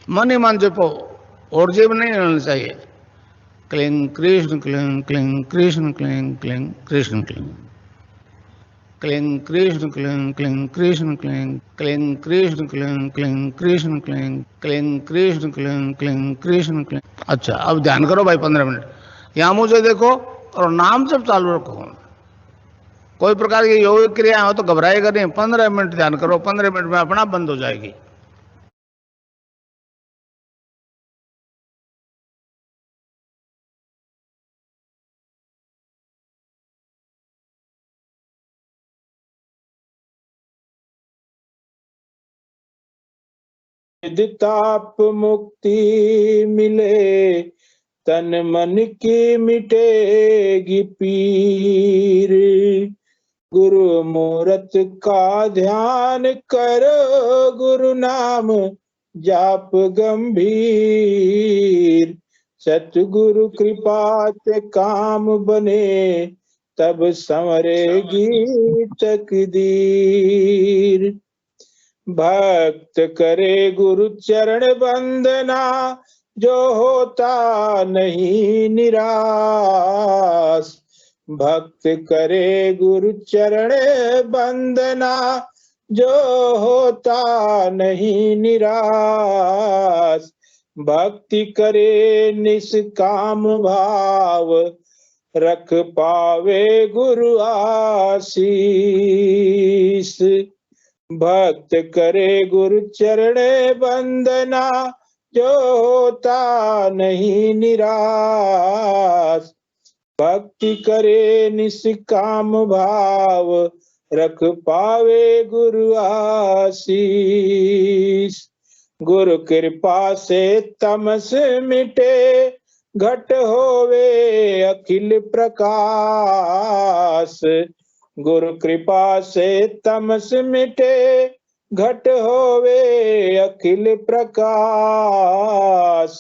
मन ही मन जपो, और जेब नहीं रहना चाहिए। Cling Krishna cling cling Krishna cling cling Krishna cling cling Krishna cling cling Krishna cling cling Krishna cling cling Krishna cling cling Krishna cling cling Krishna cling. अच्छा, अब ध्यान करो भाई 15 मिनट। यहां मुझे देखो और नाम जब चालू रखो। कोई प्रकार की योग क्रिया हो तो घबराएगा नहीं। 15 मिनट ध्यान करो, 15 मिनट में अपना बंद हो जाएगी। ताप मुक्ति मिले, तन मन की मिटेगी पीर। गुरु मूरत का ध्यान करो, गुरु नाम जाप गंभीर। सतगुरु कृपा से काम बने, तब संवरेगी तकदीर। भक्त करे गुरु चरण वंदना, जो होता नहीं निराश। भक्त करे गुरु चरण वंदना, जो होता नहीं निराश। भक्ति करे निष्काम भाव, रख पावे गुरु आशीष। भक्त करे गुरु चरण वंदना, जो होता नहीं निराश। भक्ति करे निष्काम भाव, रख पावे गुरु आशीष। गुरु कृपा से तमस मिटे, घट होवे अखिल प्रकाश। गुरु कृपा से तमस मिटे, घट होवे अखिल प्रकाश।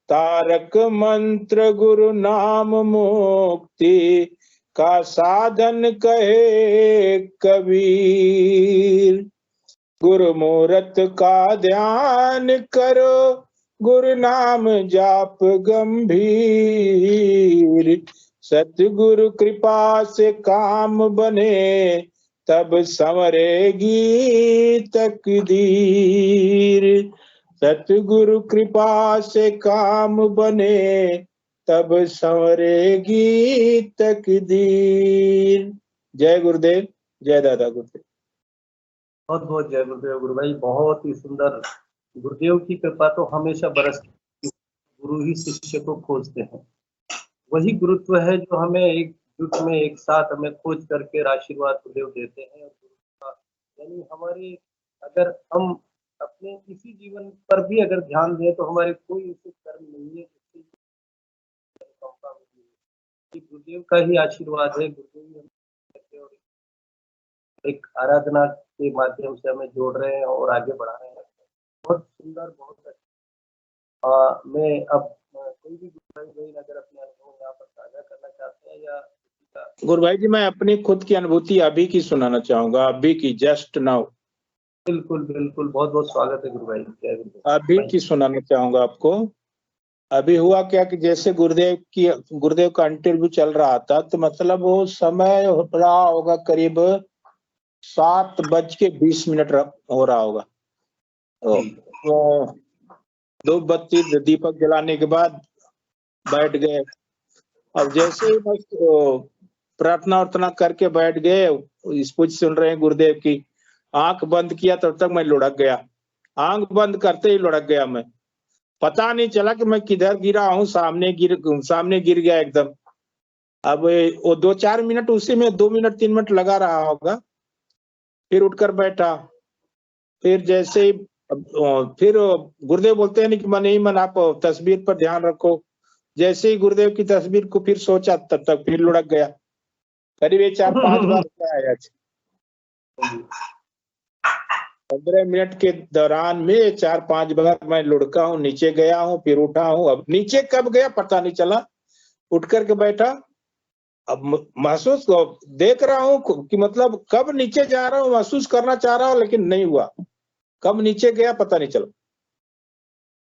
तारक मंत्र गुरु नाम मुक्ति का साधन कहे कबीर। गुरु मूरत का ध्यान करो, गुरु नाम जाप गंभीर। सतगुरु कृपा से काम बने, तब संवरेगी तकदीर। सतगुरु कृपा से काम बने, तब संवरेगी तकदीर। जय गुरुदेव, जय दादा गुरुदेव। बहुत बहुत जय गुरुदेव। गुरु भाई बहुत ही सुंदर। गुरुदेव की कृपा तो हमेशा बरसती, गुरु ही शिष्य को खोजते हैं। वही गुरुत्व है जो हमें एकजुट में एक साथ हमें खोज करके आशीर्वाद गुरुदेव देते हैं। यानी हमारे, अगर हम अपने इसी जीवन पर भी अगर ध्यान दें तो हमारे कोई ऐसे कर्म नहीं है जिससे गुरुदेव का ही आशीर्वाद है। गुरुदेव ही एक आराधना के माध्यम से हमें जोड़ रहे हैं और आगे बढ़ा रहे हैं। बहुत सुंदर, बहुत अच्छा। मैं अब कोई भी भाई अगर अपने अनुभव यहाँ पर साझा करना चाहते हैं या गुरु भाई जी, मैं अपनी खुद की अनुभूति अभी की सुनाना चाहूंगा, अभी की, जस्ट नाउ। बिल्कुल बिल्कुल, बहुत बहुत स्वागत है गुरु भाई। अभी की सुनाना चाहूंगा आपको। अभी हुआ क्या कि जैसे गुरुदेव का इंटरव्यू चल रहा था, तो मतलब वो समय रहा होगा करीब 7:20 हो रहा होगा। तो 2 बत्ती दीपक जलाने के बाद बैठ गए। अब जैसे ही बस प्रार्थना उर्थना करके बैठ गए, स्पीच सुन रहे हैं गुरुदेव की। आंख बंद किया तब तक मैं लुढ़क गया। आंख बंद करते ही लुढ़क गया मैं। पता नहीं चला कि मैं किधर गिरा हूँ, सामने गिर गया एकदम। अब वो 2-4 मिनट, उसी में 2 मिनट 3 मिनट लगा रहा होगा। फिर उठकर बैठा। फिर जैसे ही फिर गुरुदेव बोलते हैं कि मन ही मन आप तस्वीर पर ध्यान रखो। जैसे ही गुरुदेव की तस्वीर को फिर सोचा, तब तक फिर लुढ़क गया। करीब 4-5 बार आया। 15 मिनट के दौरान में 4-5 बार मैं लुढ़का हूँ, नीचे गया हूँ, फिर उठा हूँ। अब नीचे कब गया पता नहीं चला। उठ करके बैठा। अब महसूस देख रहा हूँ कि मतलब कब नीचे जा रहा हूँ, महसूस करना चाह रहा हूँ, लेकिन नहीं हुआ। कब नीचे गया पता नहीं चला।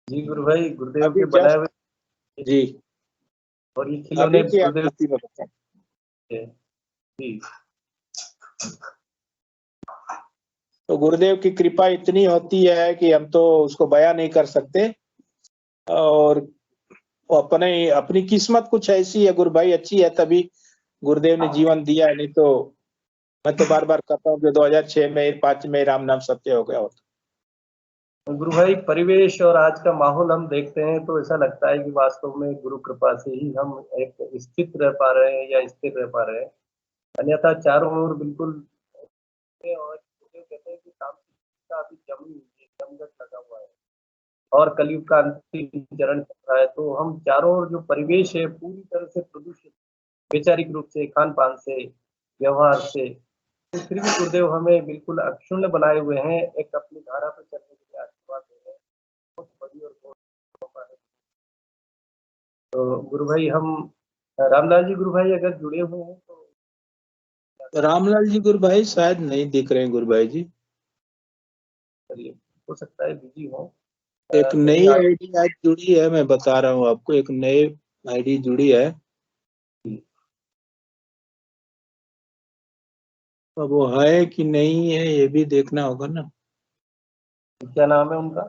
जी गुरु भाई, गुरुदेव अभी के बनाए हुए, जी और ये खिलौने अभी की गुरुदेव आकृति में बताएं। के। जी तो गुरुदेव की कृपा इतनी होती है कि हम तो उसको बयां नहीं कर सकते, और अपने अपनी किस्मत कुछ ऐसी है गुरु भाई, अच्छी है, तभी गुरुदेव ने जीवन दिया है। नहीं तो मैं तो बार बार कहता हूँ कि 2006 में 5 में राम नाम सत्य हो गया होता। गुरु भाई, परिवेश और आज का माहौल हम देखते हैं तो ऐसा लगता है कि वास्तव में गुरु कृपा से ही हम एक स्थित रह पा रहे हैं या स्थिर रह पा रहे हैं। अन्यथा चारों ओर बिल्कुल, और गुरुदेव कहते हैं कि तामसिक का अभी जमघट लगा हुआ है और कलयुग का अंतिम चरण चल रहा है। तो हम चारों ओर जो परिवेश है पूरी तरह से प्रदूषित, वैचारिक रूप से, खान पान से, व्यवहार से, तो फिर भी गुरुदेव हमें बिल्कुल अक्षुण्ण बनाए हुए हैं, एक अपनी धारा पर चलने के लिए आशीर्वाद दे रहे हैं। बहुत बड़ी और बहुत कृपा है। तो गुरु भाई, हम रामलाल जी गुरु भाई अगर जुड़े हुए हैं तो रामलाल जी गुरु भाई शायद नहीं दिख रहे हैं गुरु भाई जी। चलिए, हो सकता है बिजी हो। एक नई आईडी आज जुड़ी है, मैं बता रहा हूँ आपको, एक नई आईडी जुड़ी है। अब वो है कि नहीं है ये भी देखना होगा ना। क्या नाम है उनका?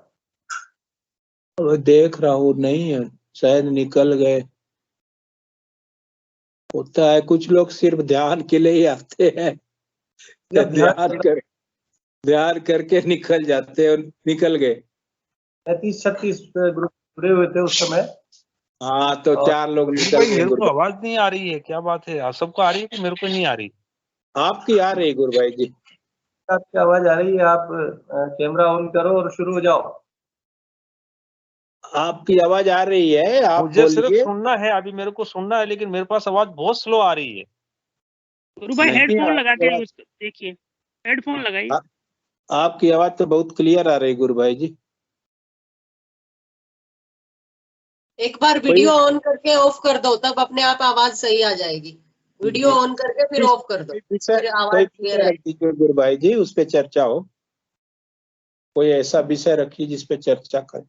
वो देख रहा हूँ, नहीं है, शायद निकल गए। होता है, कुछ लोग सिर्फ ध्यान के लिए ही आते हैं, ध्यान करके निकल जाते हैं, और निकल गए। 35-36 ग्रुप जुड़े हुए थे उस समय। हाँ, तो और 4 लोग निकल भाई गए मेरे गुरु को भाई। आवाज नहीं आ रही है, क्या बात है? सबको आ रही है कि मेरे को नहीं आ रही? आपकी आ रही गुरु भाई जी। आपकी आवाज आ रही है, आप कैमरा ऑन करो और शुरू हो जाओ। आपकी आवाज आ रही है, आप मुझे सिर्फ बोलिए। सुनना है, अभी मेरे को सुनना है, लेकिन मेरे पास आवाज बहुत स्लो आ रही है। गुरु भाई नहीं, हेडफोन लगा आपकी के आवाज, देखिए, हेडफोन लगाइए। आपकी आवाज तो बहुत क्लियर आ रही गुरु भाई जी। एक बार वीडियो ऑन करके ऑफ कर दो, तब अपने आप आवाज सही आ जाएगी। वीडियो ऑन करके फिर ऑफ कर दो, फिर आवाज क्लियर रख दीजिए गुरु भाई जी, उस पे चर्चा हो। कोई ऐसा विषय रखिए जिस पे चर्चा करें।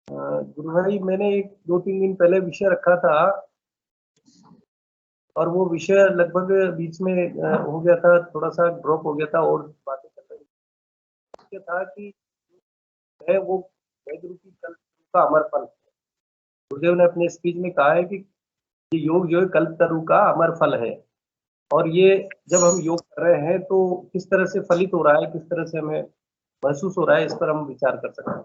गुरु भाई, मैंने 2-3 दिन पहले विषय रखा था और वो विषय लगभग बीच में हो गया था, थोड़ा सा ड्रॉप हो गया था और बातें कर रही था कि है वो वेद रूपी कल्प का अमर फल। गुरुदेव ने अपने स्पीच में कहा है कि ये योग जो है कल्प तरु का अमर फल है, और ये जब हम योग कर रहे हैं तो किस तरह से फलित हो रहा है, किस तरह से हमें महसूस हो रहा है, इस पर हम विचार कर सकते हैं।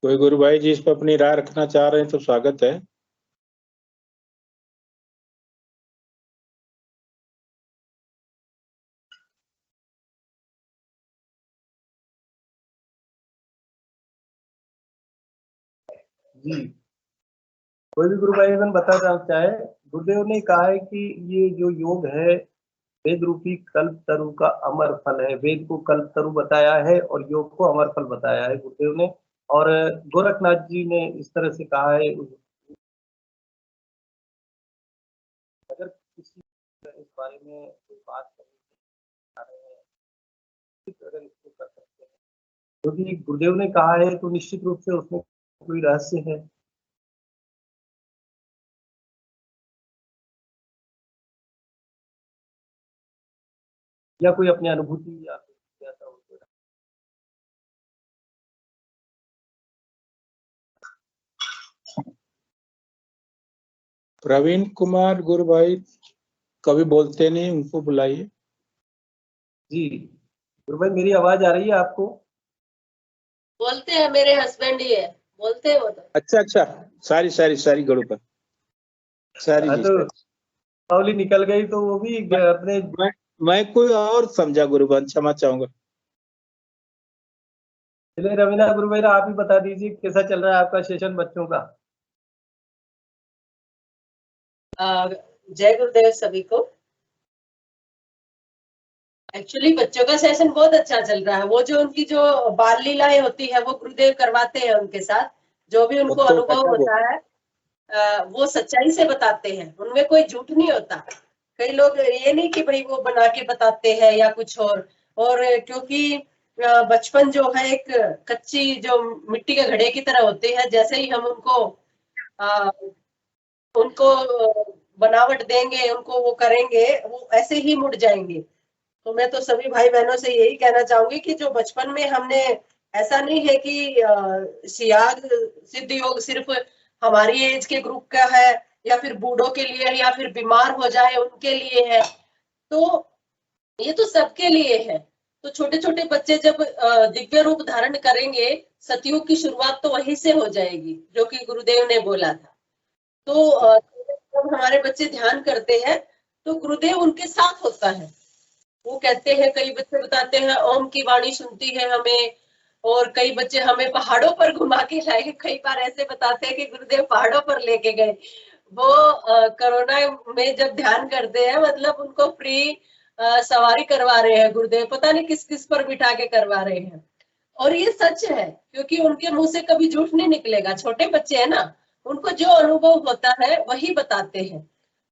कोई गुरु भाई जी इस पर अपनी राय रखना चाह रहे हैं तो स्वागत है। जी, कोई भी गुरु भाई अगर बताना चाहे, गुरुदेव ने कहा है कि ये जो योग है वेद रूपी कल्प तरु का अमर फल है। वेद को कल्प तरु बताया है और योग को अमर फल बताया है गुरुदेव ने। और गोरखनाथ जी ने इस तरह से कहा है। अगर किसी इस बारे में कोई बात करनी है, अगर इसको कर सकते हैं, क्योंकि गुरुदेव ने कहा है तो निश्चित रूप से उसमें कोई रहस्य है। या कोई अपनी अनुभूति या ऐसा हो। प्रवीण कुमार गुरु भाई कभी बोलते नहीं, उनको बुलाइए। जी गुरु भाई, मेरी आवाज आ रही है आपको? बोलते हैं, मेरे हस्बैंड ही है, बोलते हैं वो तो। अच्छा, सारी गुरु भाई, सारी जी। तो पावली निकल गई तो वो भी अपने। मैं कोई और समझा गुरु भाई, क्षमा चाहूंगा। चलिए रवीना गुरु भाई, आप ही बता दीजिए कैसा चल रहा है आपका सेशन बच्चों का? जय गुरुदेव सभी को। एक्चुअली बच्चों का सेशन बहुत अच्छा चल रहा है। वो जो उनकी जो बाल लीलाएं होती है वो गुरुदेव करवाते हैं उनके साथ। जो भी उनको अनुभव होता है वो सच्चाई से बताते हैं, उनमें कोई झूठ नहीं होता। कई लोग ये नहीं कि भाई वो बना के बताते हैं या कुछ और क्योंकि बचपन जो है एक कच्ची जो मिट्टी के घड़े की तरह होती है, जैसे ही हम उनको बनावट देंगे, उनको वो करेंगे, वो ऐसे ही मुड़ जाएंगे। तो मैं तो सभी भाई बहनों से यही कहना चाहूंगी कि जो बचपन में हमने, ऐसा नहीं है कि सियाग सिद्ध योग सिर्फ हमारी एज के ग्रुप का है या फिर बूढ़ों के लिए या फिर बीमार हो जाए उनके लिए है, तो ये तो सबके लिए है। तो छोटे छोटे बच्चे जब दिव्य रूप धारण करेंगे, सतयुग की शुरुआत तो वहीं से हो जाएगी, जो कि गुरुदेव ने बोला था। तो जब हमारे बच्चे ध्यान करते हैं तो गुरुदेव उनके साथ होता है। वो कहते हैं, कई बच्चे बताते हैं ओम की वाणी सुनती है हमें, और कई बच्चे हमें पहाड़ों पर घुमा के लाए। कई बार ऐसे बताते हैं कि गुरुदेव पहाड़ों पर लेके गए। वो कोरोना में जब ध्यान करते हैं, मतलब उनको फ्री सवारी करवा रहे हैं गुरुदेव, पता नहीं किस किस पर बिठा के करवा रहे हैं। और ये सच है, क्योंकि उनके मुंह से कभी झूठ नहीं निकलेगा। छोटे बच्चे हैं ना, उनको जो अनुभव होता है वही बताते हैं।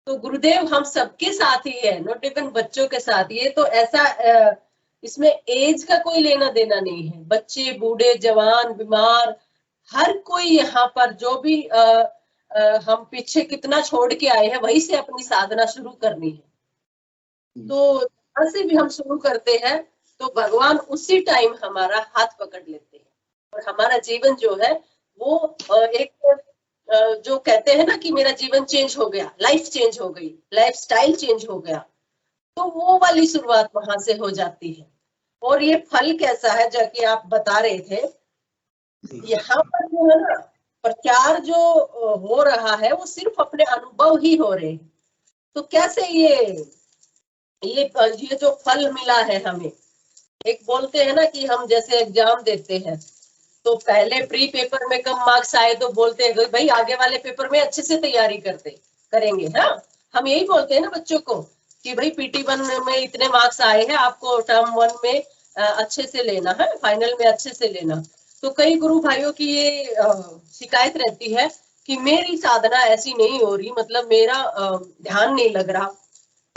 तो गुरुदेव हम सबके साथ ही है, नॉट इवन बच्चों के साथ। ये तो ऐसा इसमें एज का कोई लेना देना नहीं है। बच्चे, बूढ़े, जवान, बीमार, हर कोई यहाँ पर, जो भी हम पीछे कितना छोड़ के आए हैं, वहीं से अपनी साधना शुरू करनी है। तो जहाँ से भी हम शुरू करते हैं तो भगवान उसी टाइम हमारा हाथ पकड़ लेते हैं, और हमारा जीवन जो है वो एक जो कहते हैं ना कि मेरा जीवन चेंज हो गया, लाइफ चेंज हो गई, लाइफ स्टाइल चेंज हो गया, तो वो वाली शुरुआत वहां से हो जाती है। और ये फल कैसा है, जो कि आप बता रहे थे, यहाँ पर जो है ना, प्रचार जो हो रहा है वो सिर्फ अपने अनुभव ही हो रहे हैं। तो कैसे ये जो फल मिला है हमें, एक बोलते हैं ना कि हम जैसे एग्जाम देते हैं तो पहले प्री पेपर में कम मार्क्स आए तो बोलते हैं भाई आगे वाले पेपर में अच्छे से तैयारी करेंगे। हाँ, हम यही बोलते हैं ना बच्चों को कि भाई PT1 में इतने मार्क्स आए हैं, आपको टर्म 1 में अच्छे से लेना है, फाइनल में अच्छे से लेना। तो कई गुरु भाइयों की ये शिकायत रहती है कि मेरी साधना ऐसी नहीं हो रही, मतलब मेरा ध्यान नहीं लग रहा।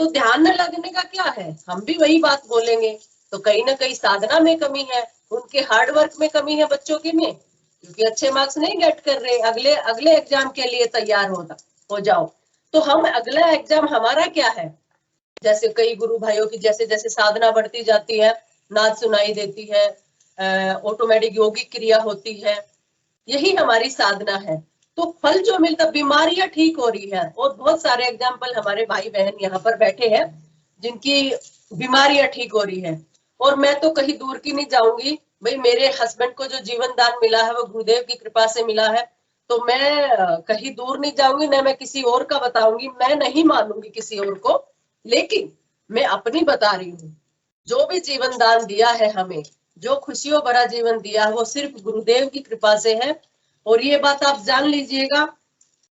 तो ध्यान न लगने का क्या है, हम भी वही बात बोलेंगे। तो कहीं ना कहीं साधना में कमी है, उनके हार्ड वर्क में कमी है बच्चों के में, क्योंकि अच्छे मार्क्स नहीं गेट कर रहे। अगले एग्जाम के लिए तैयार हो जाओ। तो हम अगला एग्जाम हमारा क्या है, जैसे कई गुरु भाइयों की जैसे जैसे साधना बढ़ती जाती है, नाद सुनाई देती है, ऑटोमेटिक योगिक क्रिया होती है, यही हमारी साधना है। तो फल जो मिलता, बीमारियां ठीक हो रही है। और बहुत सारे एग्जाम्पल हमारे भाई बहन यहाँ पर बैठे हैं जिनकी बीमारियां ठीक हो रही है। और मैं तो कहीं दूर की नहीं जाऊंगी, भाई मेरे हस्बैंड को जो जीवन दान मिला है वो गुरुदेव की कृपा से मिला है। तो मैं कहीं दूर नहीं जाऊंगी, न मैं किसी और का बताऊंगी, मैं नहीं मानूंगी किसी और को, लेकिन मैं अपनी बता रही हूँ। जो भी जीवन दान दिया है हमें, जो खुशियों भरा जीवन दिया है, वो सिर्फ गुरुदेव की कृपा से है। और ये बात आप जान लीजिएगा,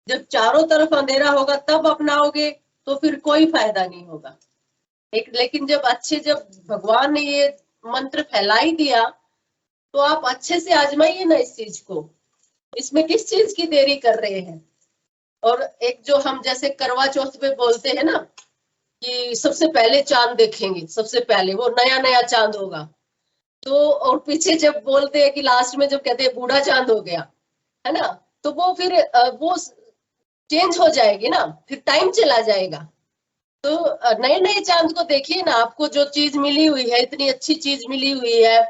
जब चारों तरफ अंधेरा होगा तब अपनाओगे तो फिर कोई फायदा नहीं होगा। लेकिन जब भगवान ने ये मंत्र फैला ही दिया तो आप अच्छे से आजमाइए ना इस चीज को। इसमें किस चीज की देरी कर रहे हैं। और एक जो हम जैसे करवा चौथ पे बोलते हैं ना कि सबसे पहले चांद देखेंगे, सबसे पहले वो नया चांद होगा। तो और पीछे जब बोलते हैं कि लास्ट में जब कहते हैं बूढ़ा चांद हो गया, है ना, तो वो फिर वो चेंज हो जाएगी ना, फिर टाइम चला जाएगा। तो नए चांद को देखिए ना, आपको जो चीज मिली हुई है, इतनी अच्छी चीज मिली हुई है।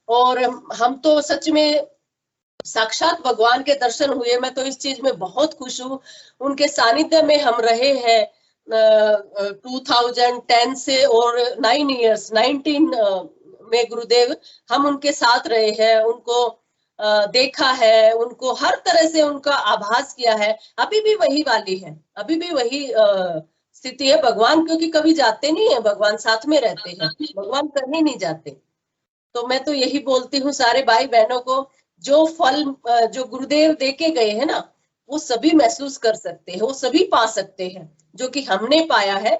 और हम तो सच में साक्षात भगवान के दर्शन हुए। मैं तो इस चीज में बहुत खुश हूँ, उनके सानिध्य में हम रहे हैं 2010 से, और 9 इयर्स 19 में गुरुदेव हम उनके साथ रहे हैं, उनको देखा है, उनको हर तरह से उनका आभास किया है। अभी भी वही वाली है, अभी भी वही स्थिति है। भगवान क्योंकि कभी जाते नहीं है, भगवान साथ में रहते हैं, भगवान कहीं नहीं जाते। तो मैं तो यही बोलती हूँ सारे भाई बहनों को, जो फल जो गुरुदेव देके गए हैं ना, वो सभी महसूस कर सकते हैं, वो सभी पा सकते हैं। जो कि हमने पाया है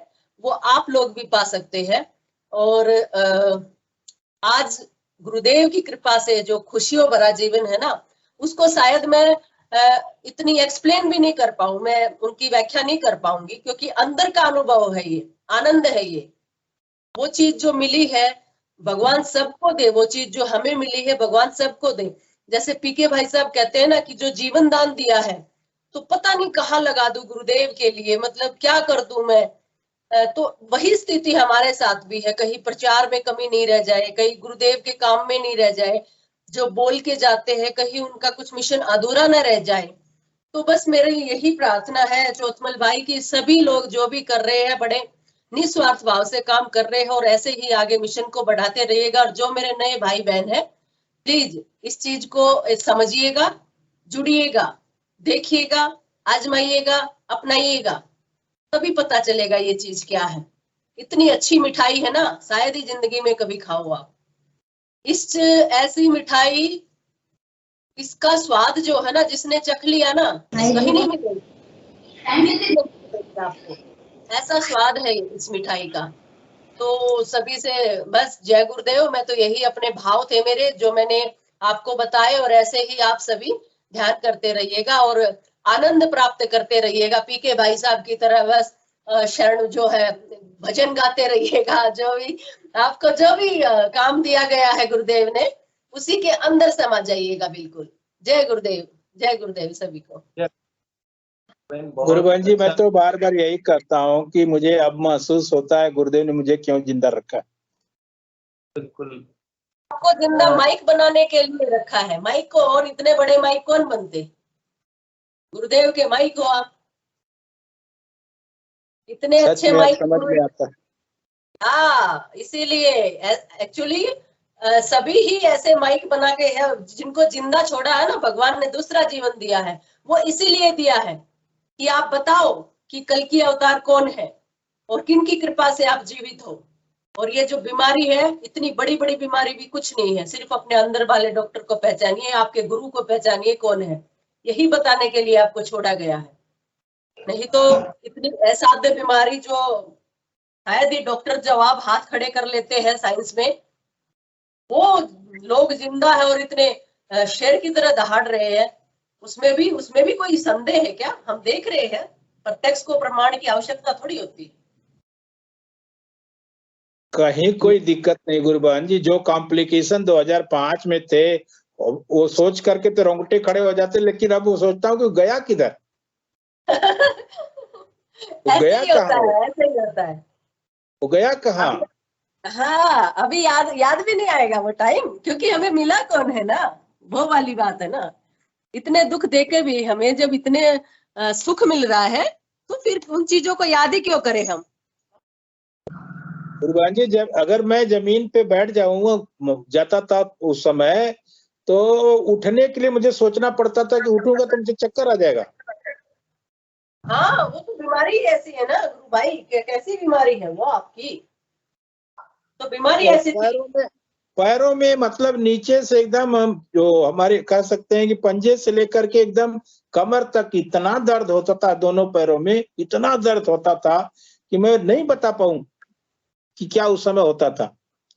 वो आप लोग भी पा सकते हैं। और आज गुरुदेव की कृपा से जो खुशियों भरा जीवन है ना, उसको शायद मैं इतनी एक्सप्लेन भी नहीं कर पाऊं, मैं उनकी व्याख्या नहीं कर पाऊंगी, क्योंकि अंदर का अनुभव है, ये आनंद है, ये वो चीज जो मिली है भगवान सबको दे, वो चीज जो हमें मिली है भगवान सबको दे। जैसे पीके भाई साहब कहते हैं ना कि जो जीवन दान दिया है तो पता नहीं कहाँ लगा दूं गुरुदेव के लिए, मतलब क्या कर दूं मैं। तो वही स्थिति हमारे साथ भी है, कहीं प्रचार में कमी नहीं रह जाए, कहीं गुरुदेव के काम में नहीं रह जाए, जो बोल के जाते हैं कहीं उनका कुछ मिशन अधूरा न रह जाए। तो बस मेरे यही प्रार्थना है चौथमल भाई की सभी लोग जो भी कर रहे हैं बड़े निस्वार्थ भाव से काम कर रहे हैं और ऐसे ही आगे मिशन को बढ़ाते रहिएगा। और जो मेरे नए भाई बहन है प्लीज इस चीज को समझिएगा, जुड़िएगा, देखिएगा, आजमाइएगा, अपनाइएगा, तभी पता चलेगा ये चीज क्या है। इतनी अच्छी मिठाई है ना, शायद ही जिंदगी में कभी खाओ आप। इस ऐसी मिठाई, इसका स्वाद जो है ना, जिसने चख लिया ना कहीं नहीं मिलेगी आपको, ऐसा स्वाद है इस मिठाई का। तो सभी से बस जय गुरुदेव। मैं तो यही अपने भाव थे मेरे जो मैंने आपको बताए, और ऐसे ही आप सभी ध्यान करते रहिएगा और आनंद प्राप्त करते रहिएगा पीके भाई साहब की तरह। बस शरण जो है भजन गाते रहिएगा, जो भी आपको जो भी काम दिया गया है गुरुदेव ने उसी के अंदर समा जाइएगा बिल्कुल। जय गुरुदेव, जय गुरुदेव सभी को। गुरुबहन जी, मैं तो बार बार यही कहता हूँ कि मुझे अब महसूस होता है गुरुदेव ने मुझे क्यों जिंदा रखा है। बिल्कुल आपको जिंदा माइक बनाने के लिए रखा है, माइक को, और इतने बड़े माइक कौन बनते, गुरुदेव के माइक हो आप, इतने अच्छे माइक समझ में आता है। हाँ, इसीलिए एक्चुअली सभी ही ऐसे माइक बना के है जिनको जिंदा छोड़ा है ना भगवान ने, दूसरा जीवन दिया है, वो इसीलिए दिया है कि आप बताओ कि कल की अवतार कौन है और किन की कृपा से आप जीवित हो। और ये जो बीमारी है, इतनी बड़ी बड़ी बीमारी भी कुछ नहीं है, सिर्फ अपने अंदर वाले डॉक्टर को पहचानिए, आपके गुरु को पहचानिए कौन है, यही बताने के लिए आपको छोड़ा गया है। नहीं तो इतनी असाध्य बीमारी जो शायद ही डॉक्टर जवाब हाथ खड़े कर लेते हैं साइंस में, वो लोग जिंदा है और इतने शेर की तरह दहाड़ रहे हैं, उसमें भी कोई संदेह है क्या? हम देख रहे हैं, प्रत्यक्ष को प्रमाण की आवश्यकता थोड़ी होती। कहीं कोई दिक्कत नहीं गुरुबहन जी, जो कॉम्प्लिकेशन 2005 में थे वो सोच करके तो रोंगटे खड़े हो जाते, लेकिन अब वो सोचता हूँ कि गया किधर, ऐसे ही होता है, ऐसे ही होता है, वो गया कहाँ? हाँ, अभी याद भी नहीं आएगा वो टाइम, क्योंकि हमें मिला कौन है ना, वो वाली बात है ना। इतने दुख देके भी हमें जब इतने सुख मिल रहा है तो फिर उन चीजों को याद ही क्यों करें हम। गुरुबहन जी, जब अगर मैं जमीन पे बैठ जाऊंगा जाता था उस समय, तो उठने के लिए मुझे सोचना पड़ता था कि उठूंगा तो मुझे चक्कर आ जाएगा। हाँ, वो तो बीमारी ऐसी है ना गुरु भाई, कैसी बीमारी है वो आपकी, तो बीमारी ऐसी पैरों में मतलब नीचे से एकदम, हम जो हमारे कह सकते हैं कि पंजे से लेकर के एकदम कमर तक इतना दर्द होता था, दोनों पैरों में इतना दर्द होता था कि मैं नहीं बता पाऊं कि क्या उस समय होता था।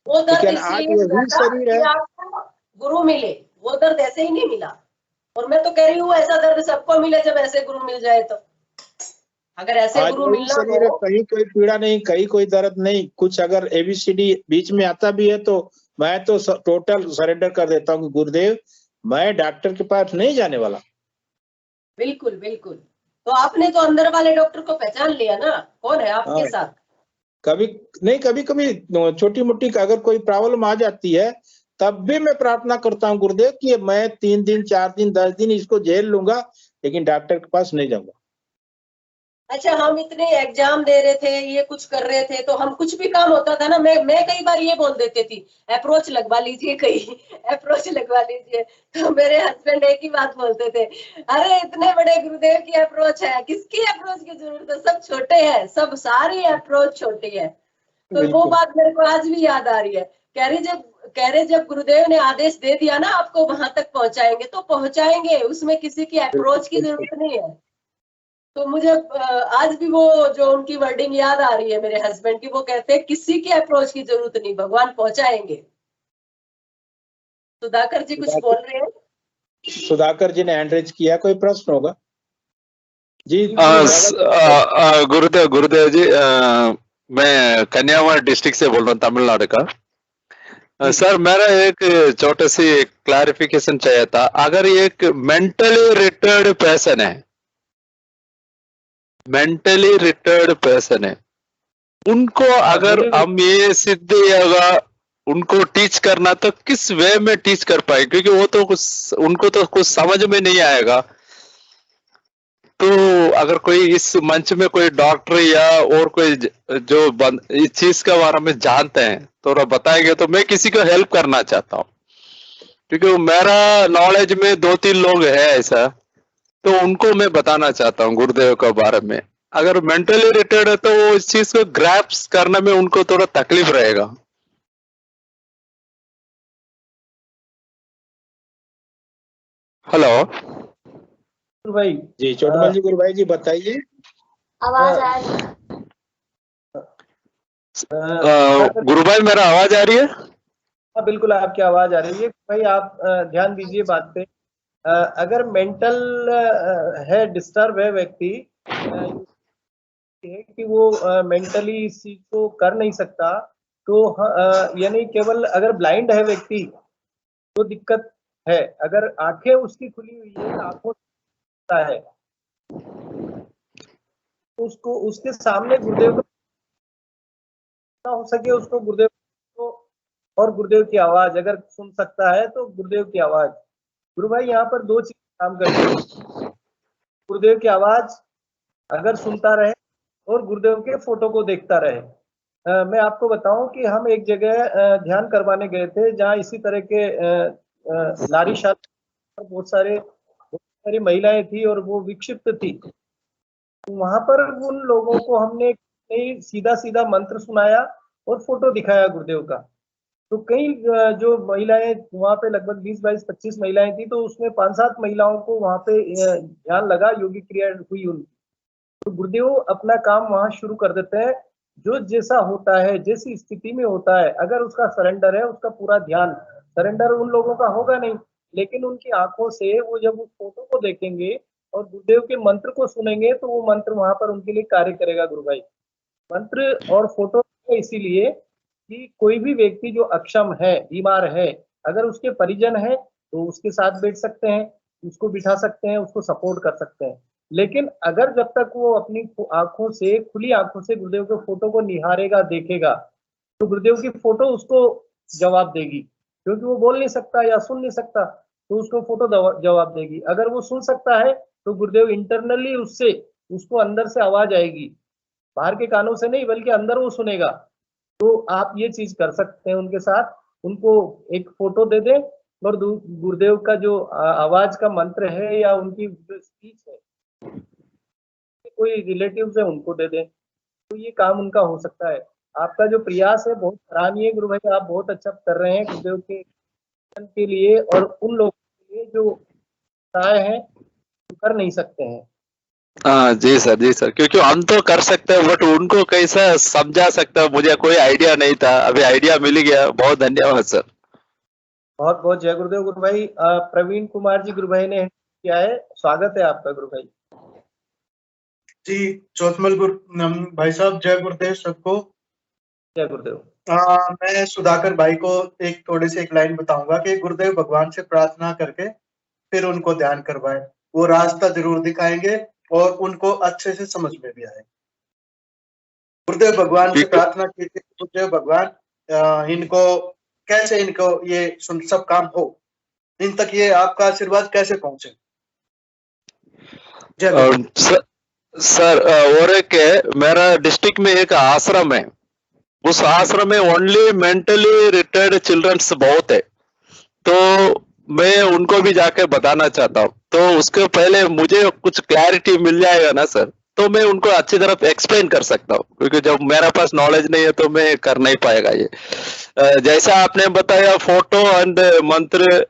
वो दर्द लेकिन आज वही शरीर है। आपको गुरु मिले, वो दर्द ऐसे ही नहीं मिला। और मैं तो कह रही हूँ ऐसा दर्द सबको मिले जब ऐसे गुरु मिल जाए तो। अगर ऐसे गुरु मिलना हो, कहीं कोई पीड़ा नहीं, कहीं कोई दर्द नहीं, कुछ अगर ABCD बीच में आता भी है तो मैं तो टोटल सरेंडर कर देता हूँ कि गुरुदेव मैं डॉक्टर के पास नहीं जाने वाला। बिल्कुल बिल्कुल। तो आपने तो अंदर वाले डॉक्टर को पहचान लिया ना, कौन है आपके साथ। कभी नहीं, कभी कभी छोटी मोटी अगर कोई प्रॉब्लम आ जाती है तब भी मैं प्रार्थना करता हूँ गुरुदेव कि मैं 3 दिन 4 दिन 10 दिन इसको झेल लूंगा, लेकिन डॉक्टर के पास नहीं जाऊंगा। अच्छा, हम इतने एग्जाम दे रहे थे, ये कुछ कर रहे थे, तो हम कुछ भी काम होता था ना, मैं कई बार ये बोल देती थी अप्रोच लगवा लीजिए, कहीं अप्रोच लगवा लीजिए। तो मेरे हस्बैंड एक ही बात बोलते थे, अरे इतने बड़े गुरुदेव की अप्रोच है, किसकी अप्रोच की जरूरत है, सब छोटे हैं, सब सारी अप्रोच छोटी है। तो वो बात मेरे को आज भी याद आ रही है। कह रहे जब गुरुदेव ने आदेश दे दिया ना आपको वहां तक पहुंचाएंगे तो पहुंचाएंगे, उसमें किसी की अप्रोच की जरूरत नहीं है। तो मुझे आज भी वो जो उनकी वर्डिंग याद आ रही है मेरे हस्बैंड की, वो कहते हैं किसी की अप्रोच की जरूरत नहीं, भगवान पहुंचाएंगे। सुधाकर जी कुछ बोल रहे हैं? सुधाकर जी ने हैंड रेज किया, कोई प्रश्न होगा जी? गुरुदेव गुरुदेव जी, मैं कन्याकुमारी डिस्ट्रिक्ट से बोल रहा हूँ, तमिलनाडु का। सर मेरा एक छोटा सी क्लैरिफिकेशन चाहिए था। अगर एक मेंटली रिटायर्ड पर्सन है, उनको अगर हम ये सिद्ध योगा उनको टीच करना तो किस वे में टीच कर पाए? क्योंकि वो तो उनको तो कुछ समझ में नहीं आएगा। तो अगर कोई इस मंच में कोई डॉक्टर या और कोई जो इस चीज के बारे में जानते हैं तो बताएंगे तो मैं किसी को हेल्प करना चाहता हूँ, क्योंकि मेरा नॉलेज में 2-3 लोग है ऐसा, तो उनको मैं बताना चाहता हूँ गुरुदेव के बारे में। अगर मेंटली रिटायर्ड है तो वो इस चीज को ग्रैप्स करने में उनको थोड़ा तकलीफ रहेगा। हेलो भाई जी, चोटमल जी, गुरु भाई जी बताइए। आवाज आ रही है? गुरु भाई मेरा आवाज आ रही है? हाँ बिल्कुल आपकी आवाज आ रही है भाई। आप ध्यान दीजिए बात पे। अगर मेंटल है, डिस्टर्ब है व्यक्ति, कि वो मेंटली इस चीज को कर नहीं सकता, तो यानी केवल अगर ब्लाइंड है व्यक्ति तो दिक्कत है। अगर आंखें उसकी खुली हुई है, आंखों है, उसको उसके सामने गुरुदेव का हो सके, उसको गुरुदेव को और गुरुदेव की आवाज अगर सुन सकता है तो गुरुदेव की आवाज। गुरु भाई यहाँ पर 2 चीज काम करती है। गुरुदेव की आवाज अगर सुनता रहे और गुरुदेव के फोटो को देखता रहे। मैं आपको बताऊं कि हम एक जगह ध्यान करवाने गए थे जहाँ इसी तरह के नारी शादी बहुत सारी महिलाएं थी और वो विक्षिप्त थी। तो वहां पर उन लोगों को हमने सीधा सीधा मंत्र सुनाया और फोटो दिखाया गुरुदेव का। तो कई जो महिलाएं वहां पे लगभग 20-22-25 महिलाएं थी, तो उसमें 5-7 महिलाओं को वहां पे ध्यान लगा, योगिक क्रिया हुई उनकी। तो गुरुदेव अपना काम वहां शुरू कर देते हैं। जो जैसा होता है, जैसी स्थिति में होता है, अगर उसका सरेंडर है, उसका पूरा ध्यान, सरेंडर उन लोगों का होगा नहीं, लेकिन उनकी आंखों से वो जब उस फोटो को देखेंगे और गुरुदेव के मंत्र को सुनेंगे तो वो मंत्र वहां पर उनके लिए कार्य करेगा। गुरु भाई, मंत्र और फोटो इसीलिए कि कोई भी व्यक्ति जो अक्षम है, बीमार है, अगर उसके परिजन है तो उसके साथ बैठ सकते हैं, उसको बिठा सकते हैं, उसको सपोर्ट कर सकते हैं। लेकिन अगर जब तक वो अपनी आंखों से, खुली आंखों से गुरुदेव के फोटो को निहारेगा, देखेगा, तो गुरुदेव की फोटो उसको जवाब देगी। क्योंकि वो बोल नहीं सकता या सुन नहीं सकता, तो उसको फोटो जवाब देगी। अगर वो सुन सकता है तो गुरुदेव इंटरनली उसको अंदर से आवाज आएगी, बाहर के कानों से नहीं बल्कि अंदर वो सुनेगा। तो आप ये चीज कर सकते हैं उनके साथ, उनको एक फोटो दे दें और गुरुदेव का जो आवाज का मंत्र है या उनकी जो स्पीच है, कोई रिलेटिव्स है उनको दे दें, तो ये काम उनका हो सकता है। आपका जो प्रयास है बहुत सराहनीय गुरु भाई, आप बहुत अच्छा कर रहे हैं गुरुदेव के लिए और उन लोगों के लिए जो हैं कर नहीं सकते हैं। हाँ जी सर, क्योंकि हम तो कर सकते हैं बट उनको कैसा समझा सकता है, मुझे कोई आइडिया नहीं था, अभी आइडिया मिल गया। बहुत धन्यवाद सर। बहुत बहुत जय गुरुदेव। गुरु भाई प्रवीण कुमार जी गुरु भाई ने किया है, स्वागत है आपका गुरु भाई। जी चौथमल भाई साहब, जय गुरुदेव सबको। जय गुरुदेव। मैं सुधाकर भाई को थोड़ी सी एक लाइन बताऊंगा कि गुरुदेव भगवान से प्रार्थना करके फिर उनको ध्यान करवाएं, वो रास्ता जरूर दिखाएंगे और उनको अच्छे से समझ में भी आएगा। गुरुदेव भगवान से प्रार्थना कीजिए, गुरुदेव भगवान इनको कैसे, इनको ये सब काम हो, इन तक ये आपका आशीर्वाद कैसे पहुंचे। सर और एक मेरा डिस्ट्रिक्ट में एक आश्रम है, उस आश्रम में ओनली मेंटली रिटायर्ड चिल्ड्रंस बहुत है, तो मैं उनको भी जाके बताना चाहता हूँ। तो उसके पहले मुझे कुछ क्लैरिटी मिल जाएगा ना सर, तो मैं उनको अच्छी तरह एक्सप्लेन कर सकता हूँ, क्योंकि जब मेरे पास नॉलेज नहीं है तो मैं कर नहीं पाएगा ये। जैसा आपने बताया फोटो एंड मंत्र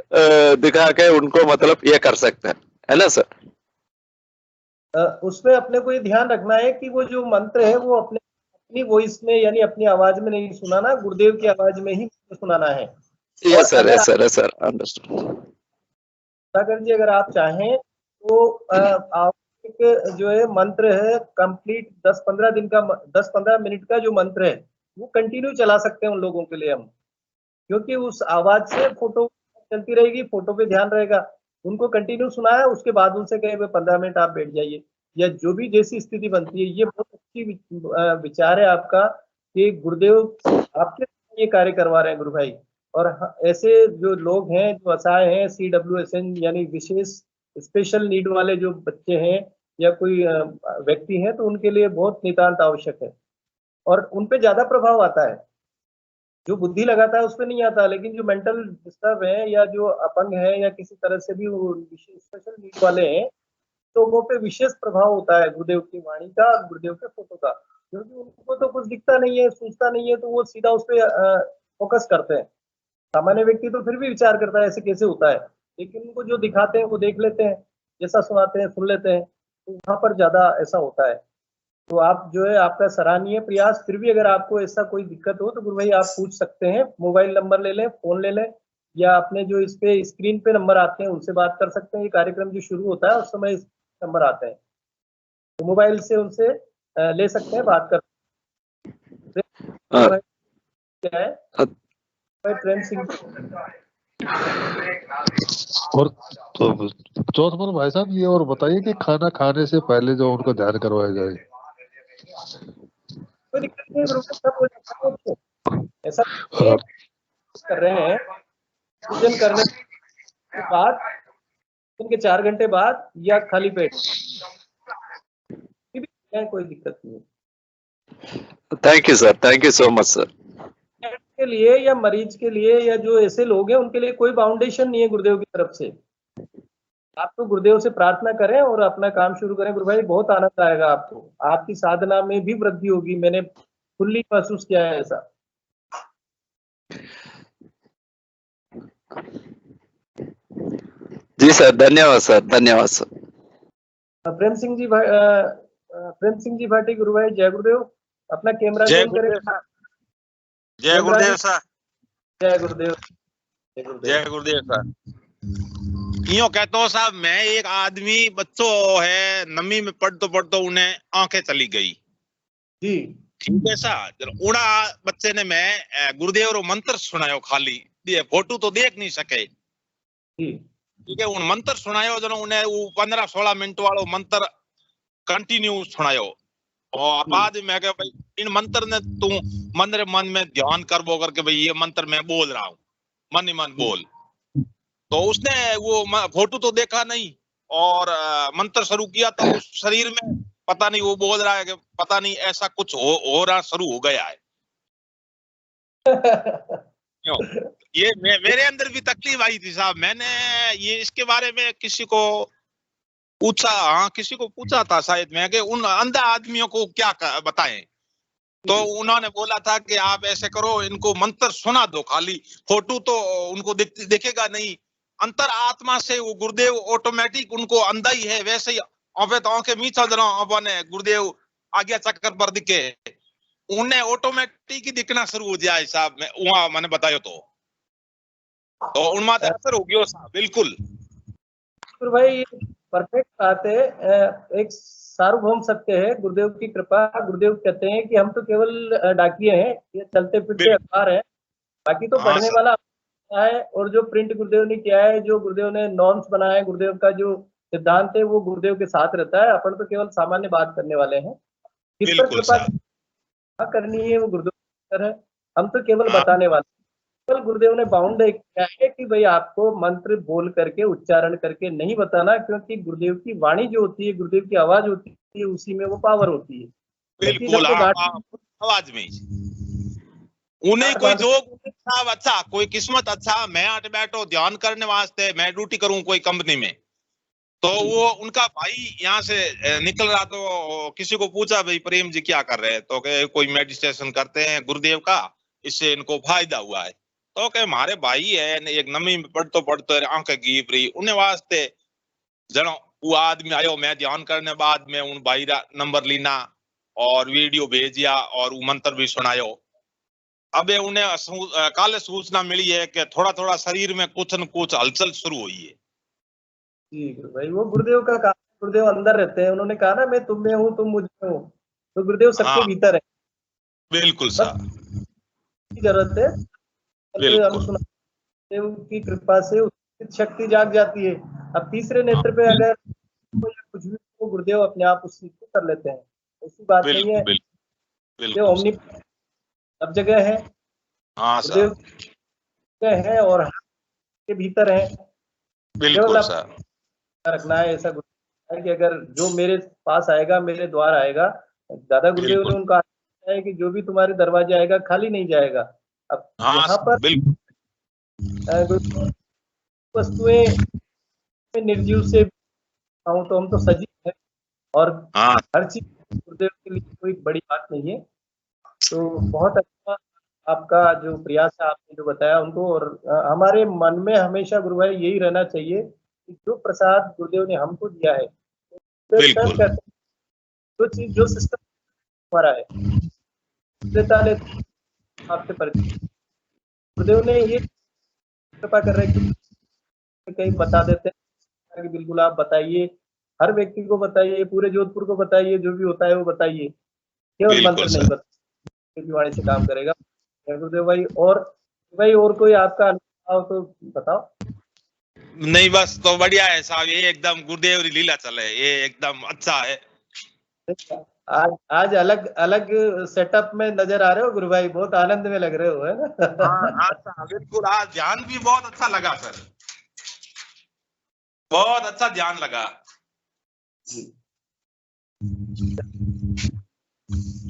दिखा के उनको मतलब ये कर सकते हैं, है ना सर? उसमें अपने को ये ध्यान रखना है कि वो जो मंत्र है वो अपनी वॉइस में यानी अपनी आवाज में नहीं सुनाना, गुरुदेव की आवाज में ही सुनाना है। Yes sir, understood. Sagar ji अगर आप चाहें तो आप एक जो है मंत्र है कंप्लीट 10-15 दिन का 10-15 मिनट का जो मंत्र है वो कंटिन्यू चला सकते हैं उन लोगों के लिए हम, क्योंकि उस आवाज से फोटो चलती रहेगी, फोटो पे ध्यान रहेगा। उनको कंटिन्यू सुनाया, उसके बाद उनसे कहे 15 मिनट आप बैठ जाइए या जो भी जैसी स्थिति बनती है। ये बहुत अच्छी विचार है आपका कि गुरुदेव आपके ये कार्य करवा रहे हैं गुरु भाई। और ऐसे जो लोग हैं जो असहाय हैं, CWSN यानी विशेष स्पेशल नीड वाले जो बच्चे हैं या कोई व्यक्ति हैं, तो उनके लिए बहुत नितांत आवश्यक है और उन पे ज्यादा प्रभाव आता है। जो बुद्धि लगाता है उस पर नहीं आता, लेकिन जो मेंटल डिस्टर्ब है या जो अपंग है या किसी तरह से भी वो स्पेशल नीड वाले हैं, तो वो पे विशेष प्रभाव होता है गुरुदेव की वाणी का, गुरुदेव के फोटो का, क्योंकि उनको तो कुछ दिखता नहीं है, सूझता नहीं है, तो वो सीधा उस पर फोकस करते हैं। सामान्य व्यक्ति तो फिर भी विचार करता है ऐसे कैसे होता है, लेकिन उनको जो दिखाते हैं वो देख लेते हैं, जैसा सुनाते हैं सुन लेते हैं, तो वहां पर ज्यादा ऐसा होता है। तो आप जो है आपका सराहनीय प्रयास। फिर भी अगर आपको ऐसा कोई दिक्कत हो तो गुरु भाई आप पूछ सकते हैं, मोबाइल नंबर ले लें, फोन ले लें, या अपने जो इस पे स्क्रीन पे नंबर आते हैं उनसे बात कर सकते हैं। ये कार्यक्रम जो शुरू होता है उस समय नंबर आते हैं, तो मोबाइल से उनसे ले सकते हैं, बात कर क्या है प्रेम सिंह। और तो चौथ पर भाई साहब ये और बताइए कि खाना खाने से पहले जो उनको ध्यान करवाया जाए। कोई दिक्कत नहीं है, सब हो जाता है। ऐसा कर रहे हैं पूजन करने के बाद, उनके 4 घंटे बाद या खाली पेट, कोई दिक्कत नहीं है। Thank you sir, thank you so much sir. के लिए या मरीज के लिए या जो ऐसे लोग हैं उनके लिए कोई बाउंडेशन नहीं है गुरुदेव की तरफ से। आप तो गुरुदेव से प्रार्थना करें और अपना काम शुरू करें गुरु भाई, बहुत आनंद आएगा आपको, आपकी साधना में भी वृद्धि होगी। मैंने फुल्ली महसूस किया है ऐसा। जी सर, धन्यवाद सर, धन्यवाद सर। प्रेम सिंह जी भाटी गुरु भाई, जय गुरुदेव। अपना कैमरा जय ऑन करें। जय गुरुदेव सर। जय गुरुदेव। जय गुरुदेव सर। यूं कहते हो साहब, मैं एक आदमी बच्चों है नमी में पढ़तो उन्हें आंखें चली गई जी, ठीक है सर। उड़ा बच्चे ने मैं गुरुदेव रो मंत्र सुनायो, खाली फोटो तो देख नहीं सके ठीक है। उन मंत्र सुनायो जनो उन्हें 15-16 मिनट वालो मंत्र कंटिन्यू सुनायो। और बाद में कहा भाई इन मंत्र ने तू मन में ध्यान करबो करके भाई ये मंत्र मैं बोल रहा हूँ, मन ही मन बोल। तो उसने वो फोटो तो देखा नहीं और मंत्र शुरू किया तो उस शरीर में पता नहीं वो बोल रहा है कि पता नहीं ऐसा कुछ हो रहा शुरू हो गया है। ये मेरे अंदर भी तकलीफ आई थी साहब। मैंने ये इसके बारे में किसी को पूछा, हाँ किसी को पूछा था शायद मैं कि उन अंधा आदमियों को क्या बताएं, तो उन्होंने बोला था कि आप ऐसे करो, इनको मंत्र सुना दो, खाली फोटो तो उनको दिखेगा नहीं, अंतर आत्मा से वो गुरुदेव ऑटोमेटिक उनको अंधा ही है वैसे ही तो आंखें मीचा जरा अपने गुरुदेव आज्ञा चक्कर पर दिखे, उन्हें ऑटोमेटिक ही दिखना शुरू हो जाए साहब। मैं वहां मैंने बताया तो उनमें असर हो गया साहब। बिल्कुल भाई परफेक्ट बात है। एक सार्वभौम सत्य है, गुरुदेव की कृपा। गुरुदेव कहते हैं कि हम तो केवल डाकिए हैं, ये चलते फिरते अखबार है, बाकी तो पढ़ने वाला है। और जो प्रिंट गुरुदेव ने किया है, जो गुरुदेव ने नॉर्म्स बनाया है, गुरुदेव का जो सिद्धांत है वो गुरुदेव के साथ रहता है। अपन तो केवल सामान्य बात करने वाले हैं। किस पर कृपा करनी है वो गुरुदेव है, हम तो केवल बताने वाले। केवल गुरुदेव ने बाउंड किया है कि भाई आपको मंत्र बोल करके उच्चारण करके नहीं बताना, क्योंकि गुरुदेव की वाणी जो होती है, गुरुदेव की आवाज होती है, उसी में वो पावर होती है। बिल्कुल आवाज में उन्हें कोई जो साहब अच्छा, कोई किस्मत अच्छा, मैं आटे बैठो ध्यान करने वास्ते, मैं ड्यूटी करूं कोई कंपनी में, तो वो उनका भाई यहाँ से निकल रहा, तो किसी को पूछा भाई प्रेम जी क्या कर रहे हैं, तो कहे कोई मेडिटेशन करते हैं गुरुदेव का, इससे इनको फायदा हुआ है। तो कहे हमारे भाई है एक नमी में पढ़तो आंखें गिर रही, उन्हें वास्ते जनो वो आदमी आयो, मैं ध्यान करने बाद में उन भाई का नंबर लीना और वीडियो भेजिया और वो मंत्र भी सुनायो। अब उन्हें काले सूचना मिली है कि थोड़ा थोड़ा शरीर में कुछ न कुछ हलचल शुरू हुई है। जी गुरु भाई, वो गुरुदेव का काम, गुरुदेव अंदर रहते हैं। उन्होंने कहा ना, मैं तुम में हूँ, तुम मुझ में हो। तो गुरुदेव सबके हाँ। भीतर है, बिल्कुल बस साहब, की जरूरत है। हम बिल्कुल। सुना देव की कृपा से उसकी शक्ति जाग जाती है। अब तीसरे नेत्र पे अगर कोई कुछ भी तो गुरुदेव अपने आप उस चीज को कर लेते हैं, ऐसी बात नहीं है। बिल्कुल देव बिल्कुल ओमनी सब जगह है, हाँ गुरुदेव साहब, है और के भीतर है। बिल्कुल केवल साहब, रखना है ऐसा है कि अगर जो मेरे पास आएगा, मेरे द्वार आएगा, दादा गुरुदेव ने बिल्कुल उनका है कि जो भी तुम्हारे दरवाजे आएगा खाली नहीं जाएगा। अब हाँ यहाँ पर बिल्कुल वस्तुएं निर्जीव से हूँ तो हम तो सजीव है, और हाँ हर चीज गुरुदेव के लिए कोई बड़ी बात नहीं है। तो बहुत अच्छा आपका जो प्रयास है, आपने जो बताया उनको, और हमारे मन में हमेशा गुरु भाई यही रहना चाहिए कि जो प्रसाद गुरुदेव ने हमको दिया है, बिल्कुल जो चीज जो सिस्टम हमारा है, लेता आपसे परिचय गुरुदेव ने ये कृपा कर रहे हैं कि कहीं बता देते हैं कि बिल्कुल आप बताइए, हर व्यक्ति को बताइए, पूरे जोधपुर को बताइए, जो भी होता है वो बताइए, केवल बिल्कुल मंत्र नहीं सर। बताइए, वाणी से काम करेगा गुरुदेव भाई। और भाई और कोई आपका अनुभव तो बताओ। नहीं बस तो बढ़िया है साहब, ये एकदम गुरुदेव री लीला चले, ये एकदम अच्छा है। आज अलग अलग सेटअप में नजर आ रहे हो गुरु भाई, बहुत आनंद में लग रहे हो, है ना? हाँ अच्छा, बिल्कुल। आज ध्यान भी बहुत अच्छा लगा सर, बहुत अच्छा ध्यान लगा।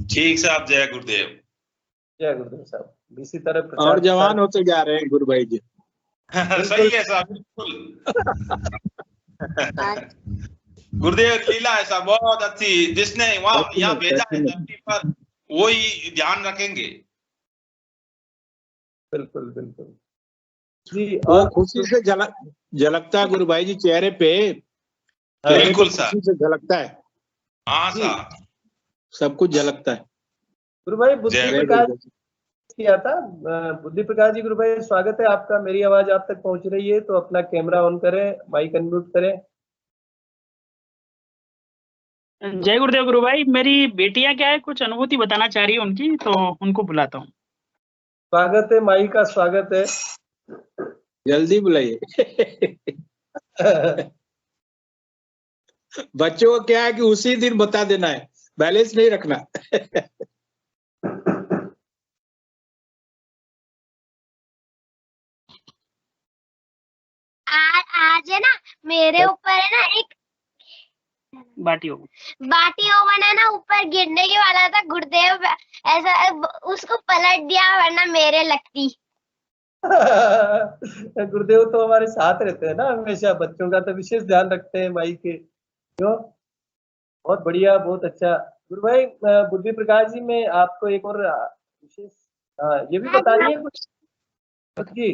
ठीक साहब, जय गुरुदेव। जय गुरुदेव साहब। इसी तरह और जवान होते जा रहे हैं गुरु भाई जी। सही है साहब, बिल्कुल। गुरुदेव की लीला है साहब बहुत अच्छी, जिसने वहाँ यहाँ भेजा है धरती पर वही ध्यान रखेंगे। बिल्कुल बिल्कुल जी। वो और खुशी से झलकता है गुरु भाई जी चेहरे पे, बिल्कुल सर, खुशी से झलकता है। हाँ सर, सब कुछ झलकता है। गुरु भाई बुद्धि जय प्रकाश किया था, बुद्धि प्रकाश जी गुरु भाई स्वागत है आपका। मेरी आवाज आप तक पहुंच रही है तो अपना कैमरा ऑन करें, माइक अनम्यूट करें। जय गुरुदेव गुरु भाई, मेरी बेटियां क्या है कुछ अनुभूति बताना चाह रही है उनकी, तो उनको बुलाता हूँ। स्वागत है, माई का स्वागत है। जल्दी बुलाइए। बच्चों को क्या है कि उसी दिन बता देना है, बैलेंस नहीं रखना। आज है ना मेरे ऊपर है ना एक बाटी ओवन है ना, ऊपर गिरने के वाला था। गुरुदेव ऐसा उसको पलट दिया, वरना मेरे लगती। गुरुदेव तो हमारे साथ रहते हैं ना हमेशा, बच्चों का तो विशेष ध्यान रखते हैं माई के। क्यों, बहुत बढ़िया, बहुत अच्छा। गुरु भाई बुद्धि प्रकाश जी, में आपको एक और विशेष ये भी बता रही है कुछ जी।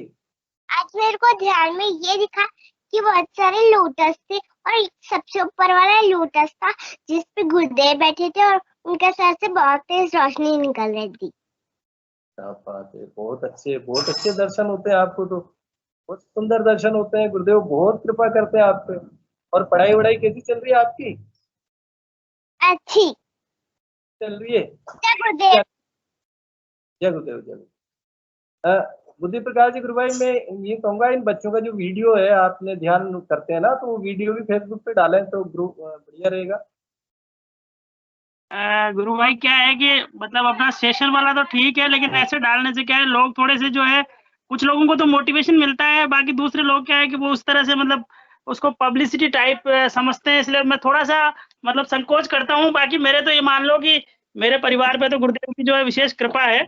आज मेरे को ध्यान में ये दिखा कि बहुत सारे लोटस थे, और सबसे ऊपर वाला लोटस था जिसपे गुरुदेव बैठे थे, और उनके सर से बहुत तेज रोशनी निकल रही थी। क्या बात है, बहुत अच्छे दर्शन होते हैं आपको तो, बहुत सुंदर दर्शन होते हैं। गुरुदेव बहुत कृपा करते हैं आप पे। और पढ़ाई वढ़ाई कैसी चल रही है आपकी? अच्छी चल रही है। जय गुरुदेव। जय गुरुदेव, जय गुरुदेव। बुद्धि प्रकाश जी गुरु भाई, मैं ये कहूंगा इन बच्चों का जो वीडियो है आपने ध्यान करते हैं ना, तो वो वीडियो भी फेसबुक पे डालें तो ग्रुप बढ़िया रहेगा। गुरु भाई क्या है कि मतलब अपना सेशन वाला तो ठीक है, लेकिन ऐसे डालने से क्या है, लोग थोड़े से जो है, कुछ लोगों को तो मोटिवेशन मिलता है, बाकी दूसरे लोग क्या है कि वो उस तरह से मतलब उसको पब्लिसिटी टाइप समझते हैं, इसलिए मैं थोड़ा सा मतलब संकोच करता हूँ। बाकी मेरे तो ये मान लो कि मेरे परिवार पे तो गुरुदेव की जो है विशेष कृपा है।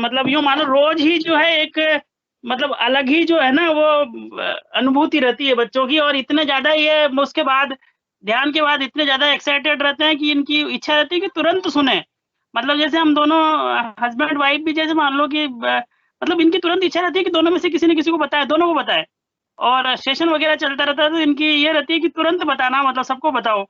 मतलब यूँ मानो रोज ही जो है एक मतलब अलग ही जो है ना वो अनुभूति रहती है बच्चों की, और इतने ज्यादा ये उसके बाद ध्यान के बाद इतने ज्यादा एक्साइटेड रहते हैं कि इनकी इच्छा रहती है कि तुरंत सुने। मतलब जैसे हम दोनों हस्बैंड वाइफ भी, जैसे मान लो कि मतलब इनकी तुरंत इच्छा रहती है कि दोनों में से किसी न किसी को बताए, दोनों को बताए। और सेशन वगैरह चलता रहता है तो इनकी ये रहती है कि तुरंत बताना, मतलब सबको बताओ,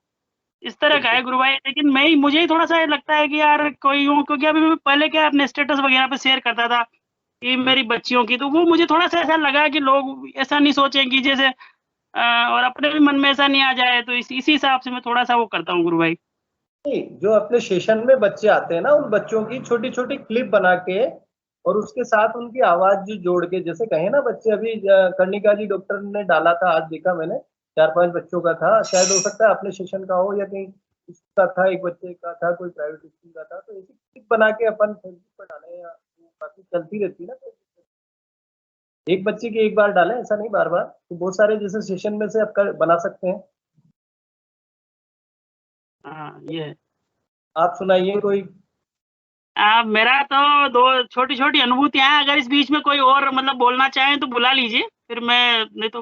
इस तरह का है गुरु भाई। लेकिन मुझे ही थोड़ा सा लगता है कि यार कोई यूँ, क्योंकि अभी मैं पहले क्या अपने स्टेटस वगैरह पे शेयर करता था कि मेरी बच्चियों की, तो वो मुझे थोड़ा सा ऐसा लगा कि लोग ऐसा नहीं सोचें कि जैसे और अपने भी मन में ऐसा नहीं आ जाए, तो इसी हिसाब से मैं थोड़ा सा वो करता हूँ गुरु भाई। नहीं, जो अपने सेशन में बच्चे आते हैं ना, उन बच्चों की छोटी छोटी क्लिप बना के और उसके साथ उनकी आवाज जो जोड़ के, जैसे कहे ना बच्चे, अभी कर्णिका जी डॉक्टर ने डाला था, आज देखा मैंने 4-5 बच्चों का था, शायद हो सकता है अपने सेशन का हो या कहीं उसका था, एक बच्चे का था, कोई प्राइवेट स्कूल का था, तो ऐसी क्लिप बना के अपन फेसबुक पर डालें या काफी चलती रहती है ना, तो एक बच्चे की एक बार डालें, ऐसा नहीं बार बार, तो बहुत सारे जैसे सेशन में से आप बना सकते हैं। हाँ ये आप सुनाइए कोई। मेरा तो दो छोटी छोटी अनुभूतियां हैं, अगर इस बीच में कोई और मतलब बोलना चाहें तो बुला लीजिए, फिर मैं, नहीं तो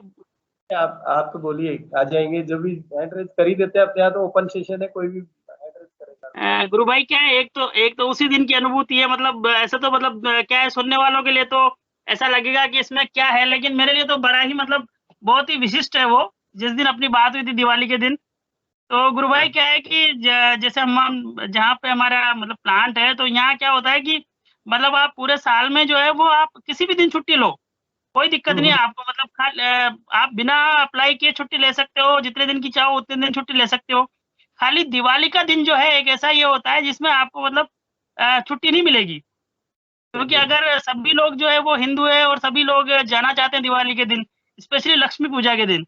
आप तो बोलिए, आ जाएंगे, जो भी एड्रेस कर ही देते हैं अपने यहाँ, तो ओपन सेशन है, कोई भी एड्रेस करेगा। गुरु भाई क्या है, एक तो उसी दिन की अनुभूति है, मतलब ऐसा तो मतलब क्या है, सुनने वालों के लिए तो ऐसा लगेगा कि इसमें क्या है, लेकिन मेरे लिए तो बड़ा ही मतलब बहुत ही विशिष्ट है वो, जिस दिन अपनी बात हुई थी दिवाली के दिन। तो गुरु भाई क्या है कि जैसे हम जहाँ पे हमारा मतलब प्लांट है, तो यहाँ क्या होता है कि मतलब आप पूरे साल में जो है वो आप किसी भी दिन छुट्टी लो, कोई दिक्कत नहीं है आपको, मतलब आप बिना अप्लाई किए छुट्टी ले सकते हो, जितने दिन की चाहो उतने दिन छुट्टी ले सकते हो। खाली दिवाली का दिन जो है एक ऐसा ये होता है जिसमें आपको मतलब छुट्टी नहीं मिलेगी, क्योंकि अगर सभी लोग जो है वो हिंदू है और सभी लोग जाना चाहते हैं दिवाली के दिन, स्पेशली लक्ष्मी पूजा के दिन।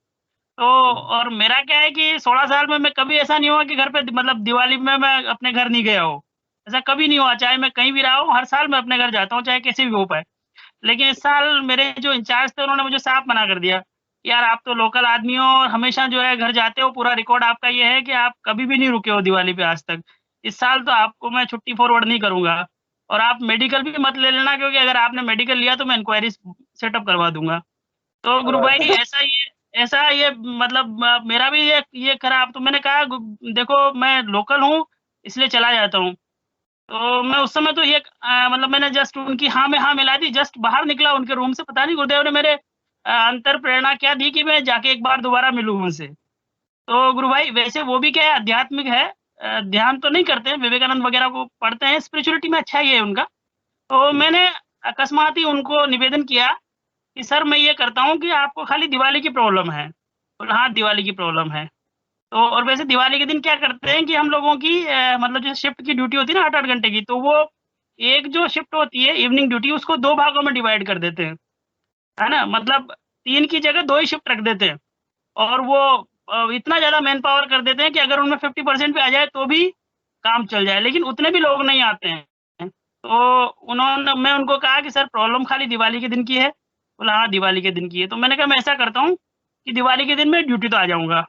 तो और मेरा क्या है कि 16 साल में मैं कभी ऐसा नहीं हुआ कि घर पे मतलब दिवाली में मैं अपने घर नहीं गया हूँ, ऐसा कभी नहीं हुआ, चाहे मैं कहीं भी रहा हूँ, हर साल मैं अपने घर जाता हूँ, चाहे कैसे भी हो पाए। लेकिन इस साल मेरे जो इंचार्ज थे उन्होंने मुझे साफ मना कर दिया, यार आप तो लोकल आदमी हो और हमेशा जो है घर जाते हो, पूरा रिकॉर्ड आपका ये है कि आप कभी भी नहीं रुके हो दिवाली पे आज तक, इस साल तो आपको मैं छुट्टी फॉरवर्ड नहीं करूंगा, और आप मेडिकल भी मत ले लेना, क्योंकि अगर आपने मेडिकल लिया तो मैं इंक्वायरी सेटअप करवा दूंगा। तो गुरु भाई ऐसा ये मतलब मेरा भी ये खराब, तो मैंने कहा देखो मैं लोकल हूँ इसलिए चला जाता हूँ। तो मैं उस समय तो ये मतलब मैंने जस्ट उनकी हाँ में हाँ मिला दी, जस्ट बाहर निकला उनके रूम से, पता नहीं गुरुदेव ने मेरे अंतर प्रेरणा क्या दी कि मैं जाके एक बार दोबारा मिलूं उनसे। तो गुरु भाई वैसे वो भी क्या है, आध्यात्मिक है, ध्यान तो नहीं करते हैं, विवेकानंद वगैरह को पढ़ते हैं, स्पिरिचुअलिटी में अच्छा ही है उनका। तो मैंने अकस्मात ही उनको निवेदन किया कि सर मैं ये करता हूँ कि आपको खाली दिवाली की प्रॉब्लम है, बोला हाँ दिवाली की प्रॉब्लम है। तो और वैसे दिवाली के दिन क्या करते हैं कि हम लोगों की मतलब जो शिफ्ट की ड्यूटी होती है ना 8-8 घंटे की, तो वो एक जो शिफ्ट होती है इवनिंग ड्यूटी, उसको 2 भागों में डिवाइड कर देते हैं, है ना, मतलब 3 की जगह 2 ही शिफ्ट रख देते हैं, और वो इतना ज्यादा मैन पावर कर देते हैं कि अगर उनमें 50% पे आ जाए तो भी काम चल जाए, लेकिन उतने भी लोग नहीं आते हैं। तो मैं उनको कहा कि सर प्रॉब्लम खाली दिवाली के दिन की है, बोला हाँ दिवाली के दिन की है। तो मैंने कहा मैं ऐसा करता हूँ कि दिवाली के दिन मैं ड्यूटी तो आ जाऊंगा,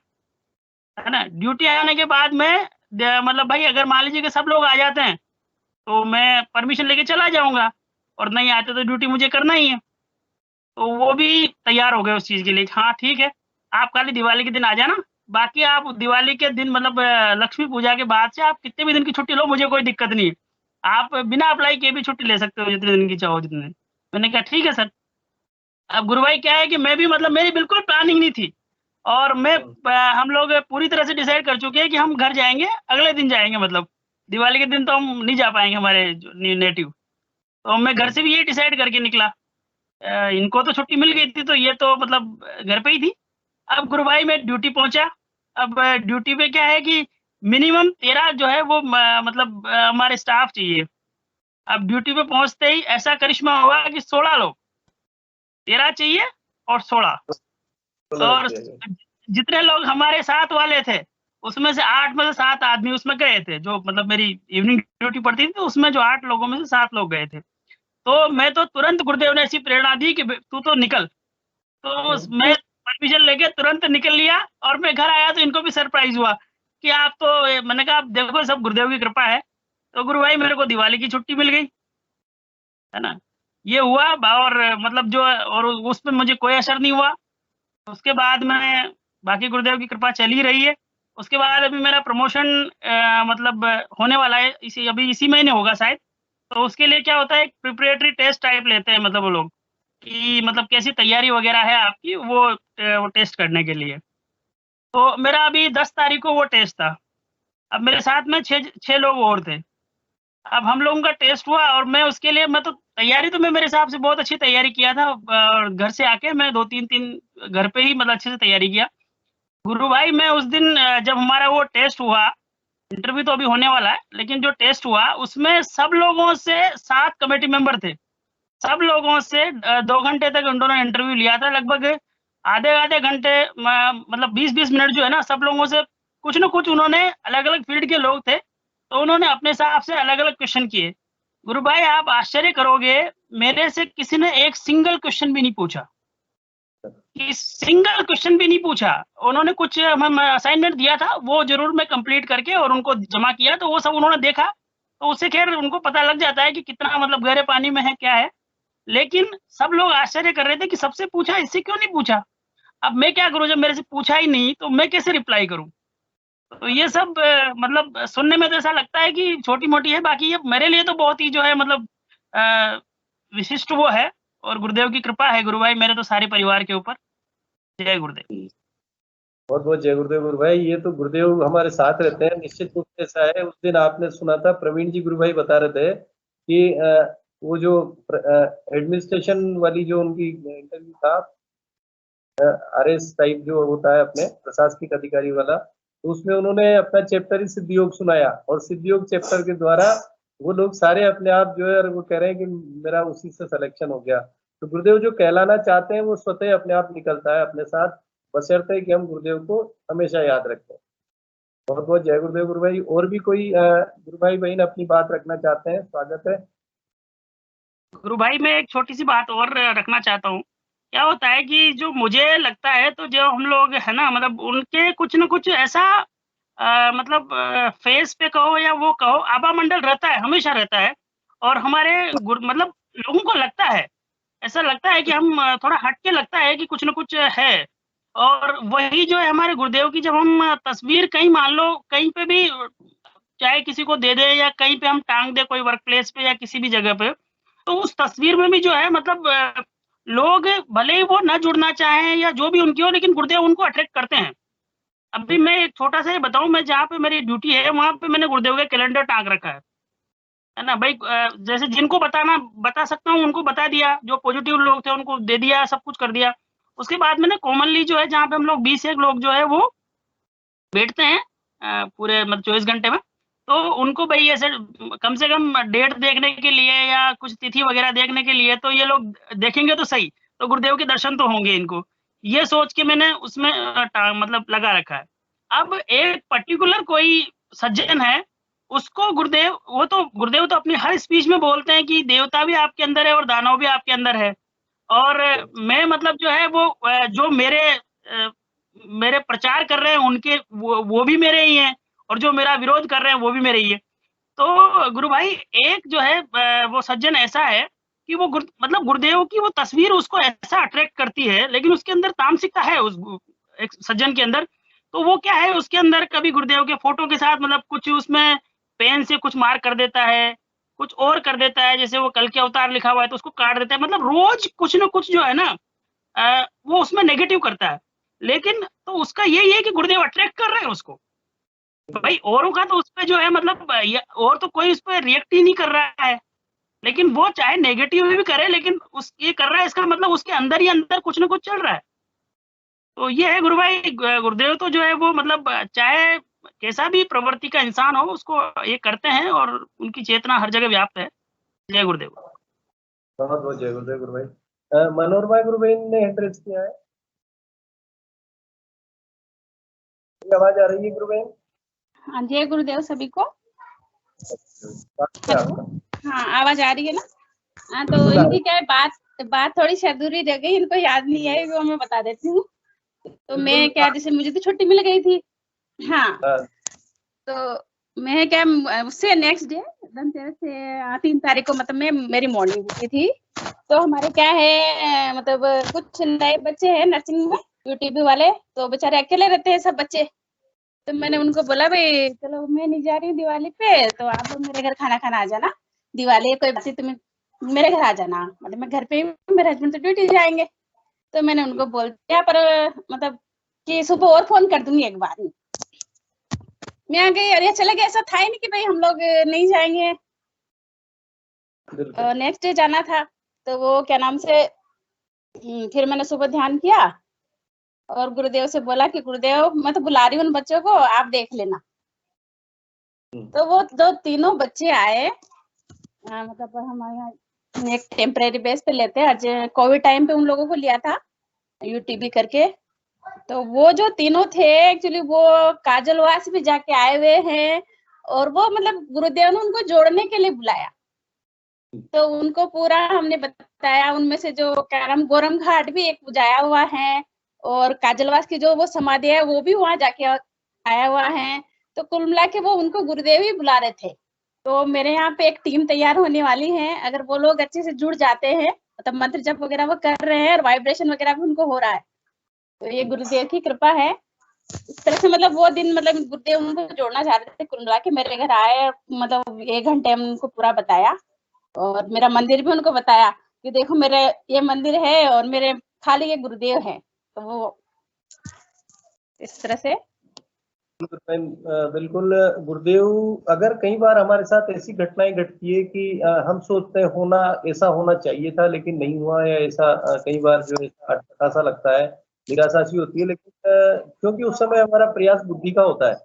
है ना, ड्यूटी आने के बाद में मतलब भाई अगर मान लीजिए कि सब लोग आ जाते हैं तो मैं परमिशन लेके चला जाऊंगा, और नहीं आते तो ड्यूटी मुझे करना ही है। तो वो भी तैयार हो गए उस चीज के लिए, हाँ ठीक है आप खाली दिवाली के दिन आ जाना, बाकी आप दिवाली के दिन मतलब लक्ष्मी पूजा के बाद से आप कितने भी दिन की छुट्टी लो, मुझे कोई दिक्कत नहीं है, आप बिना अप्लाई किए भी छुट्टी ले सकते हो जितने दिन की चाहो जितने। मैंने कहा ठीक है सर। अब गुरु भाई क्या है कि मैं भी मतलब मेरी बिल्कुल प्लानिंग नहीं थी, और मैं हम लोग पूरी तरह से डिसाइड कर चुके हैं कि हम घर जाएंगे अगले दिन जाएंगे, मतलब दिवाली के दिन तो हम नहीं जा पाएंगे हमारे नेटिव। तो मैं घर से भी ये डिसाइड करके निकला, इनको तो छुट्टी मिल गई थी तो ये तो मतलब घर पे ही थी। अब गुरु भाई मैं ड्यूटी पहुंचा, अब ड्यूटी पे क्या है कि मिनिमम 13 जो है वो मतलब हमारे स्टाफ चाहिए। अब ड्यूटी पे पहुंचते ही ऐसा करिश्मा हुआ कि 16 लोग, 13 चाहिए और 16, और जितने लोग हमारे साथ वाले थे उसमें से 8 में से 7 आदमी उसमें गए थे, जो मतलब मेरी इवनिंग ड्यूटी पड़ती थी, तो उसमें जो 8 लोगों में से 7 लोग गए थे। तो मैं तो तुरंत गुरुदेव ने ऐसी प्रेरणा दी कि तू तो निकल, तो मैं परमिशन लेके तुरंत निकल लिया, और मैं घर आया तो इनको भी सरप्राइज हुआ कि आप तो, मैंने कहा आप देखो सब गुरुदेव की कृपा है। तो गुरु भाई मेरे को दिवाली की छुट्टी मिल गई, है ना, ये हुआ। और मतलब जो, और उसमें मुझे कोई असर नहीं हुआ। उसके बाद में बाकी गुरुदेव की कृपा चल ही रही है। उसके बाद अभी मेरा प्रमोशन मतलब होने वाला है, अभी इसी महीने होगा शायद। तो उसके लिए क्या होता है, एक प्रिपरेटरी टेस्ट टाइप लेते हैं, मतलब वो लोग कि मतलब कैसी तैयारी वगैरह है आपकी, वो टेस्ट करने के लिए। तो मेरा अभी 10 तारीख को वो टेस्ट था। अब मेरे साथ में 6 लोग और थे। अब हम लोगों का टेस्ट हुआ और मैं उसके लिए मैं तो तैयारी तो मैं मेरे हिसाब से बहुत अच्छी तैयारी किया था। और घर से आके मैं 2-3 घर पे ही मतलब अच्छे से तैयारी किया। गुरु भाई मैं उस दिन जब हमारा वो टेस्ट हुआ, इंटरव्यू तो अभी होने वाला है, लेकिन जो टेस्ट हुआ उसमें सब लोगों से 7 कमेटी मेंबर थे। सब लोगों से 2 घंटे तक उन्होंने इंटरव्यू लिया था। लगभग आधे घंटे मतलब 20-20 मिनट जो है ना, सब लोगों से कुछ ना कुछ उन्होंने अलग अलग फील्ड के लोग थे, तो उन्होंने अपने हिसाब से अलग अलग क्वेश्चन किए। गुरु भाई आप आश्चर्य करोगे, मेरे से किसी ने एक सिंगल क्वेश्चन भी नहीं पूछा, सिंगल क्वेश्चन भी नहीं पूछा। उन्होंने कुछ हम असाइनमेंट दिया था, वो जरूर मैं कंप्लीट करके और उनको जमा किया, तो वो सब उन्होंने देखा, तो उससे खैर उनको पता लग जाता है कि कितना मतलब गहरे पानी में है क्या है। लेकिन सब लोग आश्चर्य कर रहे थे कि सबसे पूछा, इससे क्यों नहीं पूछा। अब मैं क्या करूं, जब मेरे से पूछा ही नहीं तो मैं कैसे रिप्लाई करूं। तो ये सब मतलब सुनने में तो ऐसा लगता है कि छोटी मोटी है, बाकी ये मेरे लिए तो बहुत ही जो है मतलब विशिष्ट वो है। और गुरुदेव की कृपा है गुरु भाई मेरे तो सारे परिवार के ऊपर। जय गुरुदेव। बहुत बहुत जय गुरुदेव गुरु भाई। ये तो गुरुदेव हमारे साथ रहते हैं, निश्चित रूप से ऐसा है। उस दिन आपने सुना था प्रवीण जी गुरु भाई बता रहे थे कि वो जो एडमिनिस्ट्रेशन वाली जो उनकी इंटरव्यू था, आरएस टाइप जो होता है अपने प्रशासनिक अधिकारी वाला, तो उसमें उन्होंने अपना चैप्टर ही सिद्ध योग सुनाया, और सिद्ध योग चैप्टर के द्वारा वो लोग सारे अपने आप जो है वो कह रहे हैं कि मेरा उसी से सिलेक्शन हो गया। तो गुरुदेव जो कहलाना चाहते हैं वो स्वतः अपने आप निकलता है अपने साथ, बशर्ते कि हम गुरुदेव को हमेशा याद रखें। बहुत बहुत जय गुरुदेव गुरु भाई। और भी कोई गुरु भाई बहन अपनी बात रखना चाहते हैं, स्वागत है। गुरु भाई मैं एक छोटी सी बात और रखना चाहता हूँ। क्या होता है कि जो मुझे लगता है, तो जो हम लोग है ना, मतलब उनके कुछ न कुछ ऐसा मतलब फेस पे कहो या वो कहो, आभा मंडल रहता है, हमेशा रहता है। और हमारे मतलब लोगों को लगता है, ऐसा लगता है कि हम थोड़ा हट के लगता है कि कुछ न कुछ है। और वही जो है हमारे गुरुदेव की, जब हम तस्वीर कहीं मान लो कहीं पे भी चाहे किसी को दे दे या कहीं पे हम टांग दे कोई वर्क प्लेस पे या किसी भी जगह पे, तो उस तस्वीर में भी जो है मतलब लोग भले ही वो न जुड़ना चाहें या जो भी उनकी हो, लेकिन गुरुदेव उनको अट्रैक्ट करते हैं। अभी मैं एक छोटा सा ये बताऊं, मैं जहाँ पे मेरी ड्यूटी है वहां पे मैंने गुरुदेव का कैलेंडर टांग रखा है ना भाई। जैसे जिनको बता सकता हूँ उनको बता दिया, जो पॉजिटिव लोग थे उनको दे दिया, सब कुछ कर दिया। उसके बाद मैंने कॉमनली जो है जहाँ पे हम लोग 20 लोग जो है वो बैठते हैं पूरे मतलब 24 घंटे में, तो उनको भाई ऐसे कम से कम डेट देखने के लिए या कुछ तिथि वगैरह देखने के लिए, तो ये लोग देखेंगे तो सही, तो गुरुदेव के दर्शन तो होंगे इनको, ये सोच के मैंने उसमें मतलब लगा रखा है। अब एक पर्टिकुलर कोई सज्जन है, उसको गुरुदेव तो अपनी हर स्पीच में बोलते हैं कि देवता भी आपके अंदर है और दानव भी आपके अंदर है। और मैं मतलब जो है वो जो मेरे प्रचार कर रहे हैं उनके वो भी मेरे ही हैं, और जो मेरा विरोध कर रहे हैं वो भी मेरे ही है। तो गुरु भाई एक जो है वो सज्जन ऐसा है कि वो मतलब गुरुदेव की वो तस्वीर उसको ऐसा अट्रैक्ट करती है, लेकिन उसके अंदर तामसिकता है उस एक सज्जन के अंदर। तो वो क्या है, उसके अंदर कभी गुरुदेव के फोटो के साथ मतलब कुछ उसमें पेन से कुछ मार्क कर देता है, कुछ और कर देता है, जैसे वो कल के अवतार लिखा हुआ है तो उसको काट देता है। मतलब रोज कुछ ना कुछ जो है ना वो उसमें नेगेटिव करता है। लेकिन तो उसका यही है कि गुरुदेव अट्रैक्ट कर रहे हैं उसको। भाई औरों का तो उस पर जो है मतलब और तो कोई उस पर रिएक्ट ही नहीं कर रहा है, लेकिन वो चाहे नेगेटिव भी करे, लेकिन उस ये कर रहा है, इसका मतलब उसके अंदर ही अंदर कुछ ना कुछ चल रहा है। तो ये है गुरु भाई, गुरुदेव तो जो है वो मतलब चाहे कैसा भी प्रवृत्ति का इंसान हो उसको ये करते हैं, और उनकी चेतना हर जगह व्याप्त है। जय गुरुदेव। बहुत बहुत जय गुरुदेव गुरु भाई। मनोरमा गुरु भाई ने इंटरेस्ट किया है, आवाज आ रही है गुरु भाई? हाँ जय गुरुदेव सभी को। हाँ आवाज आ रही है ना? हाँ तो इनकी क्या है, बात थोड़ी सी अधूरी रह गई, इनको याद नहीं है, वो मैं बता देती हूँ। तो मैं क्या, जैसे मुझे तो छुट्टी मिल गई थी, हाँ तो मैं क्या उससे नेक्स्ट डे धनतेरस से 3 तारीख को मतलब मेरी मॉर्निंग ड्यूटी थी। तो हमारे क्या है मतलब कुछ नए बच्चे हैं नर्सिंग में यूटीबी वाले, तो बेचारे अकेले रहते हैं सब बच्चे। तो मैंने उनको बोला भाई चलो मैं नहीं जा रही हूँ दिवाली पे, तो आप मेरे घर खाना खाना आ जाना, दिवाली कोई बात नहीं तुम्हें मेरे घर आ जाना, मतलब मैं घर पे ही, मेरे हस्बैंड तो ड्यूटी जाएंगे। तो मैंने उनको बोल दिया, पर मतलब कि सुबह और फोन कर दूंगी एक बार। मैं आ गई, अरे चला गया, ऐसा था ही नहीं कि भाई हम लोग नहीं जाएंगे, नेक्स्ट डे जाना था, तो वो क्या नाम से फिर मैंने सुबह ध्यान किया और गुरुदेव से बोला कि गुरुदेव मैं तो बुला रही हूँ उन बच्चों को, आप देख लेना। तो वो जो तीनों बच्चे आए, मतलब हमारे यहाँ एक टेम्परेरी बेस पे लेते हैं, आज कोविड टाइम पे उन लोगों को लिया था यूटीबी करके। तो वो जो तीनों थे एक्चुअली वो काजलवास भी जाके आए हुए हैं, और वो मतलब गुरुदेव ने उनको जोड़ने के लिए बुलाया। तो उनको पूरा हमने बताया, उनमें से जो क्या नाम गोरम घाट भी एक जाया हुआ है, और काजलवास की जो वो समाधि है वो भी वहां जाके आया हुआ है। तो कुल मिला के वो उनको गुरुदेव ही बुला रहे थे। तो मेरे यहाँ पे एक टीम तैयार होने वाली है, अगर वो लोग अच्छे से जुड़ जाते हैं, मतलब मंत्र जप वगैरह वो कर रहे हैं और वाइब्रेशन वगैरह भी उनको हो रहा है, तो ये गुरुदेव की कृपा है। इस तरह से मतलब वो दिन मतलब गुरुदेव उनको जोड़ना चाह रहे थे, कुल मिला के मेरे घर आए, मतलब 1 घंटे में उनको पूरा बताया, और मेरा मंदिर भी उनको बताया कि देखो मेरे ये मंदिर है और मेरे खाली ये गुरुदेव है। तो वो इस तरह से बिल्कुल गुरुदेव, अगर कई बार हमारे साथ ऐसी घटनाएं घटती है कि हम सोचते हैं होना ऐसा होना चाहिए था लेकिन नहीं हुआ, या ऐसा कई बार जो है अटपटा सा लगता है, निराशा सी होती है, लेकिन क्योंकि उस समय हमारा प्रयास बुद्धि का होता है।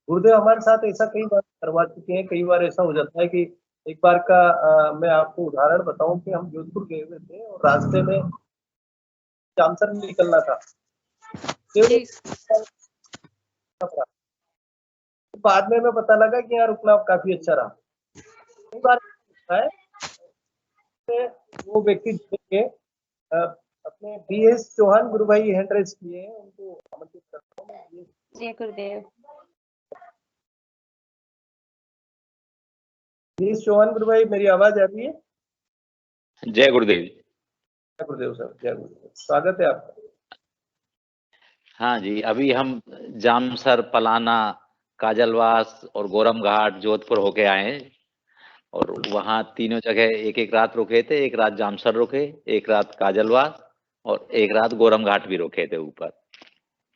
गुरुदेव हमारे साथ ऐसा कई बार करवा चुके हैं। कई बार ऐसा हो जाता है कि एक बार का मैं आपको उदाहरण बताऊं कि हम जोधपुर गए हुए थे और रास्ते में जामसर निकलना था। बाद में पता लगा कि यार रुकना काफी अच्छा रहा। कई बार है वो व्यक्ति के अपने बीएस चौहान गुरु भाई हैंड रेस किए हैं, उनको आमंत्रित करता हूं। जय गुरुदेव। बीएस चौहान गुरु भाई, मेरी आवाज आ रही है? जय गुरुदेव। जय गुरुदेव सर, जय गुरुदेव, स्वागत है आपका। हाँ जी, अभी हम जामसर, पलाना, काजलवास और गोरम घाट जोधपुर होके आए हैं, और वहाँ तीनों जगह एक एक रात रुके थे। एक रात जामसर रुके, एक रात काजलवास, और एक रात गोरम घाट भी रुके थे।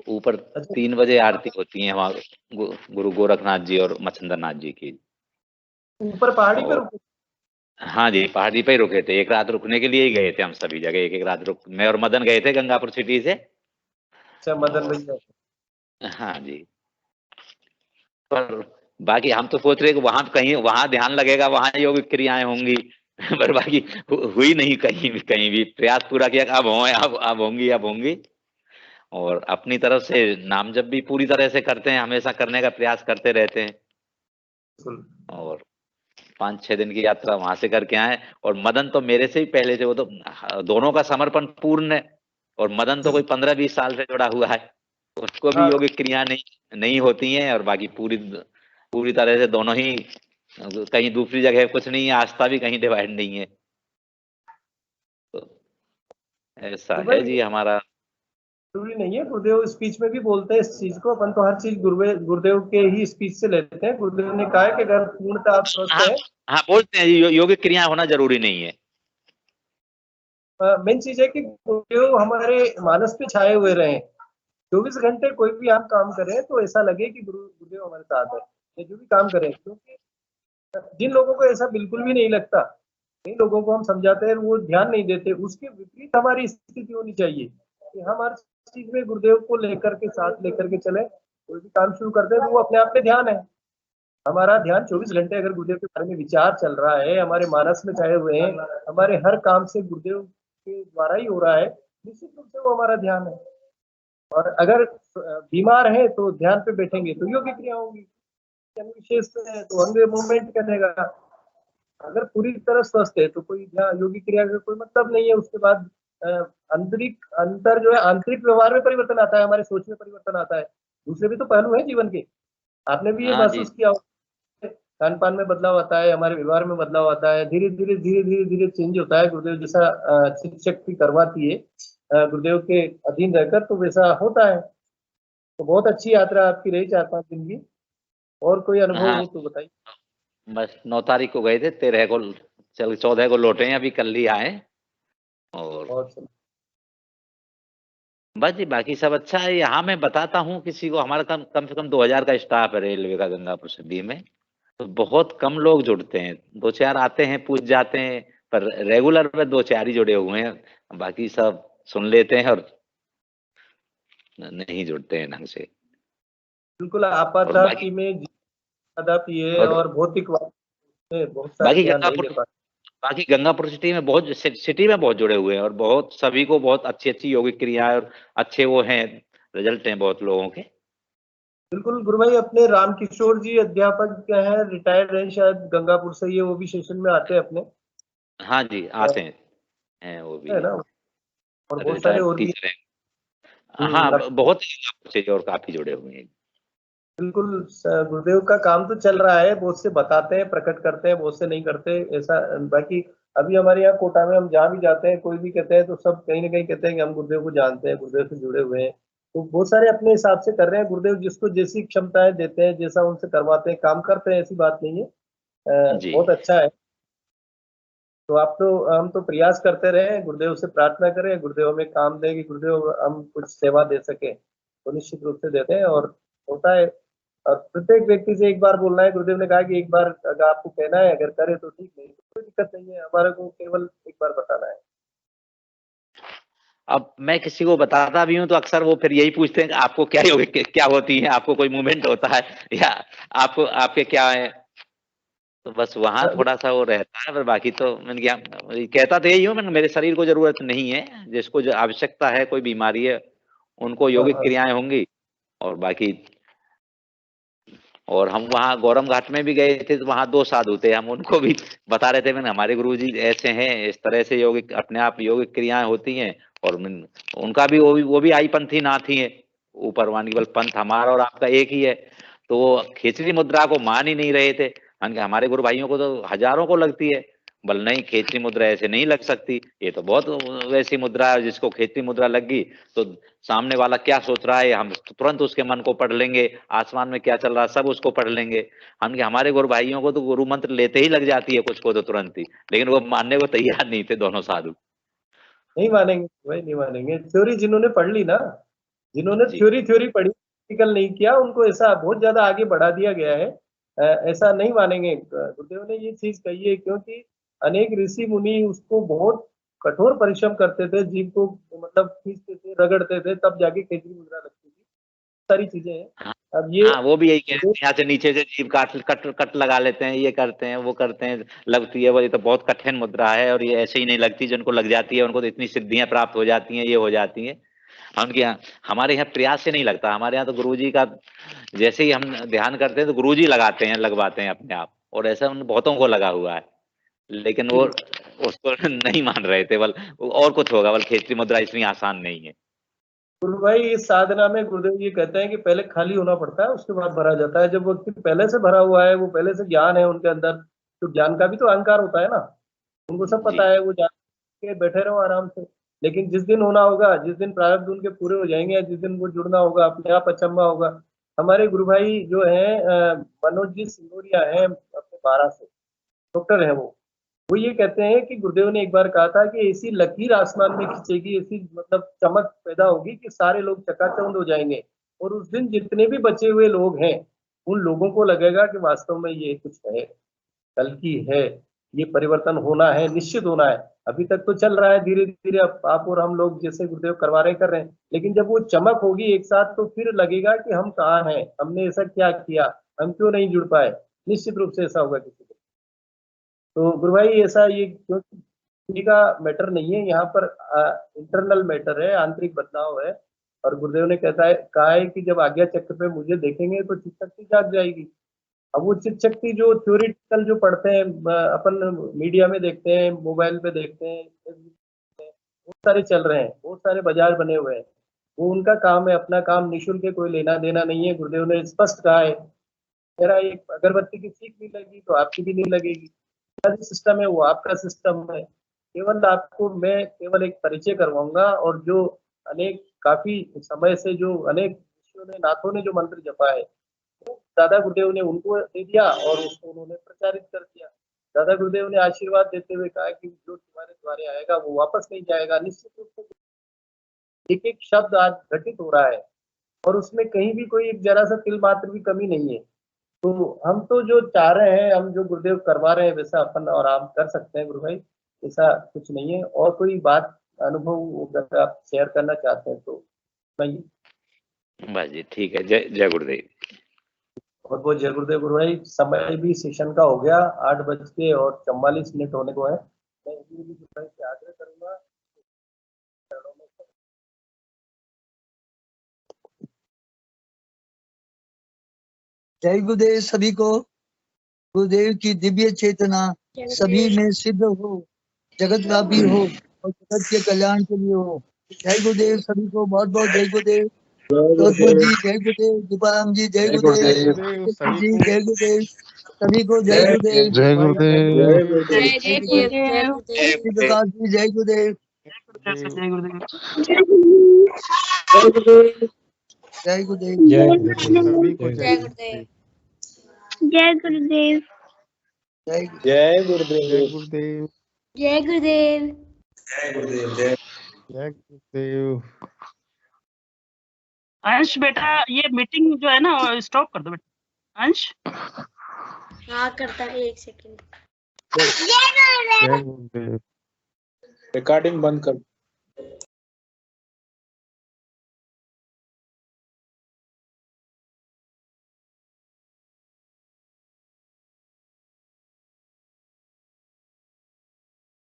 ऊपर 3 बजे आरती होती है वहाँ गुरु गोरखनाथ जी और मच्छिंद्र नाथ जी की। ऊपर पहाड़ी पे रुके? हाँ जी, पहाड़ी पे ही रुके थे। एक रात रुकने के लिए ही गए थे हम सभी जगह, एक एक रात रुक। मैं और मदन गए थे गंगापुर सिटी से। अच्छा, मदन भैया। हाँ जी, पर बाकी हम तो सोच रहे कि वहां कहीं वहां ध्यान लगेगा, वहां योगिक क्रियाएं होंगी, पर बाकी हुई नहीं कहीं भी। प्रयास पूरा किया, अब होंगी। और अपनी तरफ से नाम जप भी पूरी तरह से करते हैं, हमेशा करने का प्रयास करते रहते हैं। और 5-6 दिन की यात्रा वहां से करके आए। और मदन तो मेरे से ही पहले से, वो तो दोनों का समर्पण पूर्ण है। और मदन तो कोई 15-20 साल से जुड़ा हुआ है, उसको भी योगिक क्रिया नहीं होती हैं। और बाकी पूरी तरह से दोनों ही, कहीं दूसरी जगह कुछ नहीं है, आस्था भी कहीं डिवाइड नहीं है। तो ऐसा है जी हमारा। जरूरी नहीं है, गुरुदेव स्पीच में भी बोलते हैं इस चीज को। अपन तो हर चीज गुरुदेव के ही स्पीच से लेते हैं। गुरुदेव ने कहा है कि अगर पूर्णतः आप स्वस्थ है। हाँ, बोलते हैं योगिक क्रिया होना जरूरी नहीं है। मेन चीज है कि गुरुदेव हमारे मानस पे छाए हुए रहे। 24 घंटे कोई भी आप काम करें तो ऐसा लगे कि गुरुदेव हमारे साथ है, जो भी काम करें। क्योंकि जिन लोगों को ऐसा बिल्कुल भी नहीं लगता, कई लोगों को हम समझाते हैं वो ध्यान नहीं देते, उसके विपरीत हमारी स्थिति होनी चाहिए कि हम हर चीज में गुरुदेव को लेकर के साथ लेकर के चले। कोई भी काम शुरू करते हैं तो वो अपने आप में ध्यान है। हमारा ध्यान 24 घंटे अगर गुरुदेव के बारे में विचार चल रहा है, हमारे मानस में छाए हुए हैं, हमारे हर काम से गुरुदेव के द्वारा ही हो रहा है, निश्चित रूप से वो हमारा ध्यान है। और अगर बीमार है तो ध्यान पे बैठेंगे तो योगिक क्रिया होगी, विशेष तो अंग मूवमेंट करेगा। अगर पूरी तरह स्वस्थ है तो कोई योगिक क्रिया का कोई मतलब नहीं है। उसके बाद अंतर जो है आंतरिक व्यवहार में परिवर्तन आता है, हमारे सोच में परिवर्तन आता है। दूसरे भी तो पहलू है जीवन के, आपने भी ये महसूस किया। खान पान में बदलाव आता है, हमारे व्यवहार में बदलाव आता है, धीरे धीरे चेंज होता है। गुरुदेव जैसा शिक्षक करवाती है गुरुदेव के अधीन रहकर, तो वैसा होता है। तो बहुत अच्छी यात्रा आपकी रही 4-5 दिन की। और कोई अनुभव हो तो बताइए। बस 9 तारीख को गए थे, 13 को 14 को लौटे हैं, अभी कल ही आए। और बस जी बाकी सब अच्छा है। यहाँ मैं बताता हूँ किसी को, हमारा कम से कम 2000 का स्टाफ है रेलवे का गंगापुर सिटी में। तो बहुत कम लोग जुड़ते हैं, 2-4 आते हैं, पूछ जाते हैं, पर रेगुलर में 2-4 ही जुड़े हुए हैं, बाकी सब सुन लेते हैं और नहीं जुड़ते हैं ढंग से। बिल्कुल और आपाधापी में आदापी है और और भौतिकवाद में बहुत सारे बाकी ध्यान नहीं गंगापुर दे पाते। बाकी गंगापुर सिटी में बहुत जुड़े हुए हैं और बहुत सभी को बहुत अच्छी योगिक क्रियाएं और अच्छे वो हैं, रिजल्ट हैं बहुत लोगों के। बिल्कुल गुरु भाई, अपने रामकिशोर जी अध्यापक क्या है, रिटायर्ड है शायद गंगापुर से, ये वो भी सेशन में आते हैं अपने। हाँ जी, आते हैं वो भी, है ना, और बहुत सारे रिटायर्ड और भी। टीचर हैं। हाँ, बहुत से और काफी जुड़े हुए हैं। बिल्कुल गुरुदेव का काम तो चल रहा है, बहुत से बताते हैं, प्रकट करते हैं, बहुत से नहीं करते ऐसा। बाकी अभी हमारे यहाँ कोटा में हम जहाँ भी जाते हैं, कोई भी कहते हैं तो सब कहीं ना कहीं कहते हैं कि हम गुरुदेव को जानते हैं, गुरुदेव से जुड़े हुए हैं। तो बहुत सारे अपने हिसाब से कर रहे हैं, गुरुदेव जिसको जैसी क्षमताएं देते हैं, जैसा उनसे करवाते हैं, काम करते हैं, ऐसी बात नहीं है। बहुत अच्छा है। तो हम तो प्रयास करते रहे, गुरुदेव से प्रार्थना करें, गुरुदेव हमें काम दें कि गुरुदेव हम कुछ सेवा दे सके, तो निश्चित रूप से देते हैं और होता है। और प्रत्येक व्यक्ति से एक बार बोलना है, गुरुदेव ने कहा कि एक बार अगर आपको कहना है, अगर करे तो ठीक, नहीं तो कोई दिक्कत नहीं है, हमारे को केवल एक बार बताना है। अब मैं किसी को बताता भी हूँ तो अक्सर वो फिर यही पूछते हैं कि आपको क्या क्या होती है, आपको कोई मूवमेंट होता है या आपके क्या है, तो बस वहां थोड़ा सा वो रहता है। पर बाकी तो मैंने क्या कहता तो यही हूँ, मैंने मेरे शरीर को जरूरत नहीं है, जिसको जो आवश्यकता है, कोई बीमारी है, उनको योगिक क्रियाएं होंगी। और बाकी और हम वहाँ गौरम घाट में भी गए थे, तो वहाँ 2 साधु थे, हम उनको भी बता रहे थे, मैंने हमारे गुरुजी ऐसे हैं, इस तरह से योगिक अपने आप योगिक क्रियाएं होती हैं। और उनका भी वो भी आई पंथी नाथ ही है, ऊपर वाणी बल पंथ हमारा और आपका एक ही है। तो वो खेचरी मुद्रा को मान ही नहीं रहे थे। हमारे गुरु भाइयों को तो हजारों को लगती है, बल नहीं, खेचरी मुद्रा ऐसे नहीं लग सकती, ये तो बहुत वैसी मुद्रा है, जिसको खेचरी मुद्रा लग गई तो सामने वाला क्या सोच रहा है हम तुरंत उसके मन को पढ़ लेंगे, आसमान में क्या चल रहा है सब उसको पढ़ लेंगे। हमारे गुरु भाइयों को तो गुरु मंत्र लेते ही लग जाती है कुछ को तो तुरंत ही, लेकिन वो मानने को तैयार नहीं थे दोनों साधु। नहीं मानेंगे भाई, नहीं मानेंगे। थ्योरी जिन्होंने पढ़ ली ना, जिन्होंने थ्योरी पढ़ी, प्रैक्टिकल नहीं किया, उनको ऐसा बहुत ज्यादा आगे बढ़ा दिया गया है। ऐसा नहीं मानेंगे। गुरुदेव ने ये चीज कही है, क्योंकि अनेक ऋषि मुनि उसको बहुत कठोर परिश्रम करते थे, जीव को मतलब खींचते थे, रगड़ते थे, तब जाके खेचरी मुद्रा लगती थी, सारी चीजें हैं। अब ये वो भी यही कह रहे हैं, यहाँ से नीचे से जीव कट लगा लेते हैं, ये करते हैं, वो करते हैं, लगती है वो, ये तो बहुत कठिन मुद्रा है और ये ऐसे ही नहीं लगती, जिनको लग जाती है उनको तो इतनी सिद्धियां प्राप्त हो जाती हैं, ये हो जाती हैं। हमारे यहाँ प्रयास से नहीं लगता, हमारे यहाँ तो गुरुजी का जैसे ही हम ध्यान करते हैं तो गुरुजी लगाते हैं, लगवाते हैं अपने आप, और ऐसा उन बहुतों को लगा हुआ है, लेकिन वो उसको नहीं मान रहे थे, बल और कुछ होगा, बल खेचरी मुद्रा इतनी आसान नहीं है। गुरु भाई, इस साधना में गुरुदेव ये कहते हैं कि पहले खाली होना पड़ता है, उसके बाद भरा जाता है। जब व्यक्ति पहले से भरा हुआ है, वो पहले से ज्ञान है उनके अंदर, तो ज्ञान का भी तो अहंकार होता है ना, उनको सब पता है, वो जान के बैठे रहो आराम से। लेकिन जिस दिन होना होगा, जिस दिन प्रारब्ध उनके पूरे हो जाएंगे, जिस दिन वो जुड़ना होगा, अपने आप अचंबा होगा। हमारे गुरु भाई जो है मनोज जी सिंगोरिया है, अपने 12 से डॉक्टर है, वो ये कहते हैं कि गुरुदेव ने एक बार कहा था कि ऐसी लकीर आसमान में खींचेगी, ऐसी मतलब चमक पैदा होगी कि सारे लोग चकाचौंध हो जाएंगे, और उस दिन जितने भी बचे हुए लोग हैं, उन लोगों को लगेगा कि वास्तव में ये कुछ है, कल की है, ये परिवर्तन होना है, निश्चित होना है। अभी तक तो चल रहा है धीरे धीरे, आप और हम लोग जैसे गुरुदेव करवा रहे कर रहे हैं, लेकिन जब वो चमक होगी एक साथ, तो फिर लगेगा कि हम कहाँ हैं, हमने ऐसा क्या किया, हम क्यों नहीं जुड़ पाए। निश्चित रूप से ऐसा होगा किसी को। तो गुरु भाई ऐसा ये क्योंकि का मैटर नहीं है, यहाँ पर इंटरनल मैटर है, आंतरिक बदलाव है। और गुरुदेव ने कहा है कि जब आज्ञा चक्र पे मुझे देखेंगे तो चित्त शक्ति जाग जाएगी। अब वो चित्त शक्ति जो थ्योरिटिकल जो पढ़ते हैं, अपन मीडिया में देखते हैं, मोबाइल पे देखते हैं, बहुत सारे चल रहे हैं, बहुत सारे बाजार बने हुए हैं, वो उनका काम है, अपना काम, निःशुल्क के कोई लेना देना नहीं है। गुरुदेव ने स्पष्ट कहा है, मेरा एक अगरबत्ती की सीख नहीं लगी तो आपकी भी नहीं लगेगी, सिस्टम है वो आपका सिस्टम है। केवल आपको मैं केवल एक परिचय करवाऊंगा, और जो अनेक काफी समय से जो अनेक ऋषियों ने, नाथों ने जो मंत्र जपा है, तो दादा गुरुदेव ने उनको दे दिया और उसको उन्होंने प्रचारित कर दिया। दादा गुरुदेव ने आशीर्वाद देते हुए कहा कि जो तुम्हारे द्वारे आएगा वो वापस नहीं जाएगा। निश्चित रूप से एक एक शब्द आज घटित हो रहा है, और उसमें कहीं भी कोई एक जरा सा तिल मात्र भी कमी नहीं है। तो हम तो जो चाह रहे हैं, हम जो गुरुदेव करवा रहे हैं वैसा अपन और आप कर सकते हैं गुरु भाई, ऐसा कुछ नहीं है। और कोई बात अनुभव अगर आप शेयर करना चाहते हैं तो भाई। बस जी ठीक है, जय जय गुरुदेव। बहुत बहुत जय गुरुदेव गुरु भाई। समय भी सेशन का हो गया, 8:44 होने को है। मैं इसलिए भी गुरु भाई से आग्रह करूंगा, जय गुरुदेव सभी को। गुरुदेव की दिव्य चेतना सभी में सिद्ध हो, जगत व्यापी हो और जगत के कल्याण के लिए हो। जय गुरुदेव सभी को, बहुत बहुत जय गुरुदेव। जी जय गुरुदेव, दीपाराम जी जय गुरुदेव, जी जय गुरुदेव सभी को, जय गुरुदेव। जय गुरुदेव। जय गुरुदेव। प्रकाश जी जय गुरुदेव। जय गुरुदेव। जय गुरुदेव। जय गुरुदेव। जय गुरुदेव। जय गुरुदेव। जय गुरुदेव। जय गुरुदेव। जय गुरुदेव। जय गुरुदेव। अंश बेटा, ये मीटिंग जो है ना स्टॉप कर दो बेटा। अंश हाँ करता है, 1 सेकंड। जय गुरुदेव। रिकॉर्डिंग बंद कर।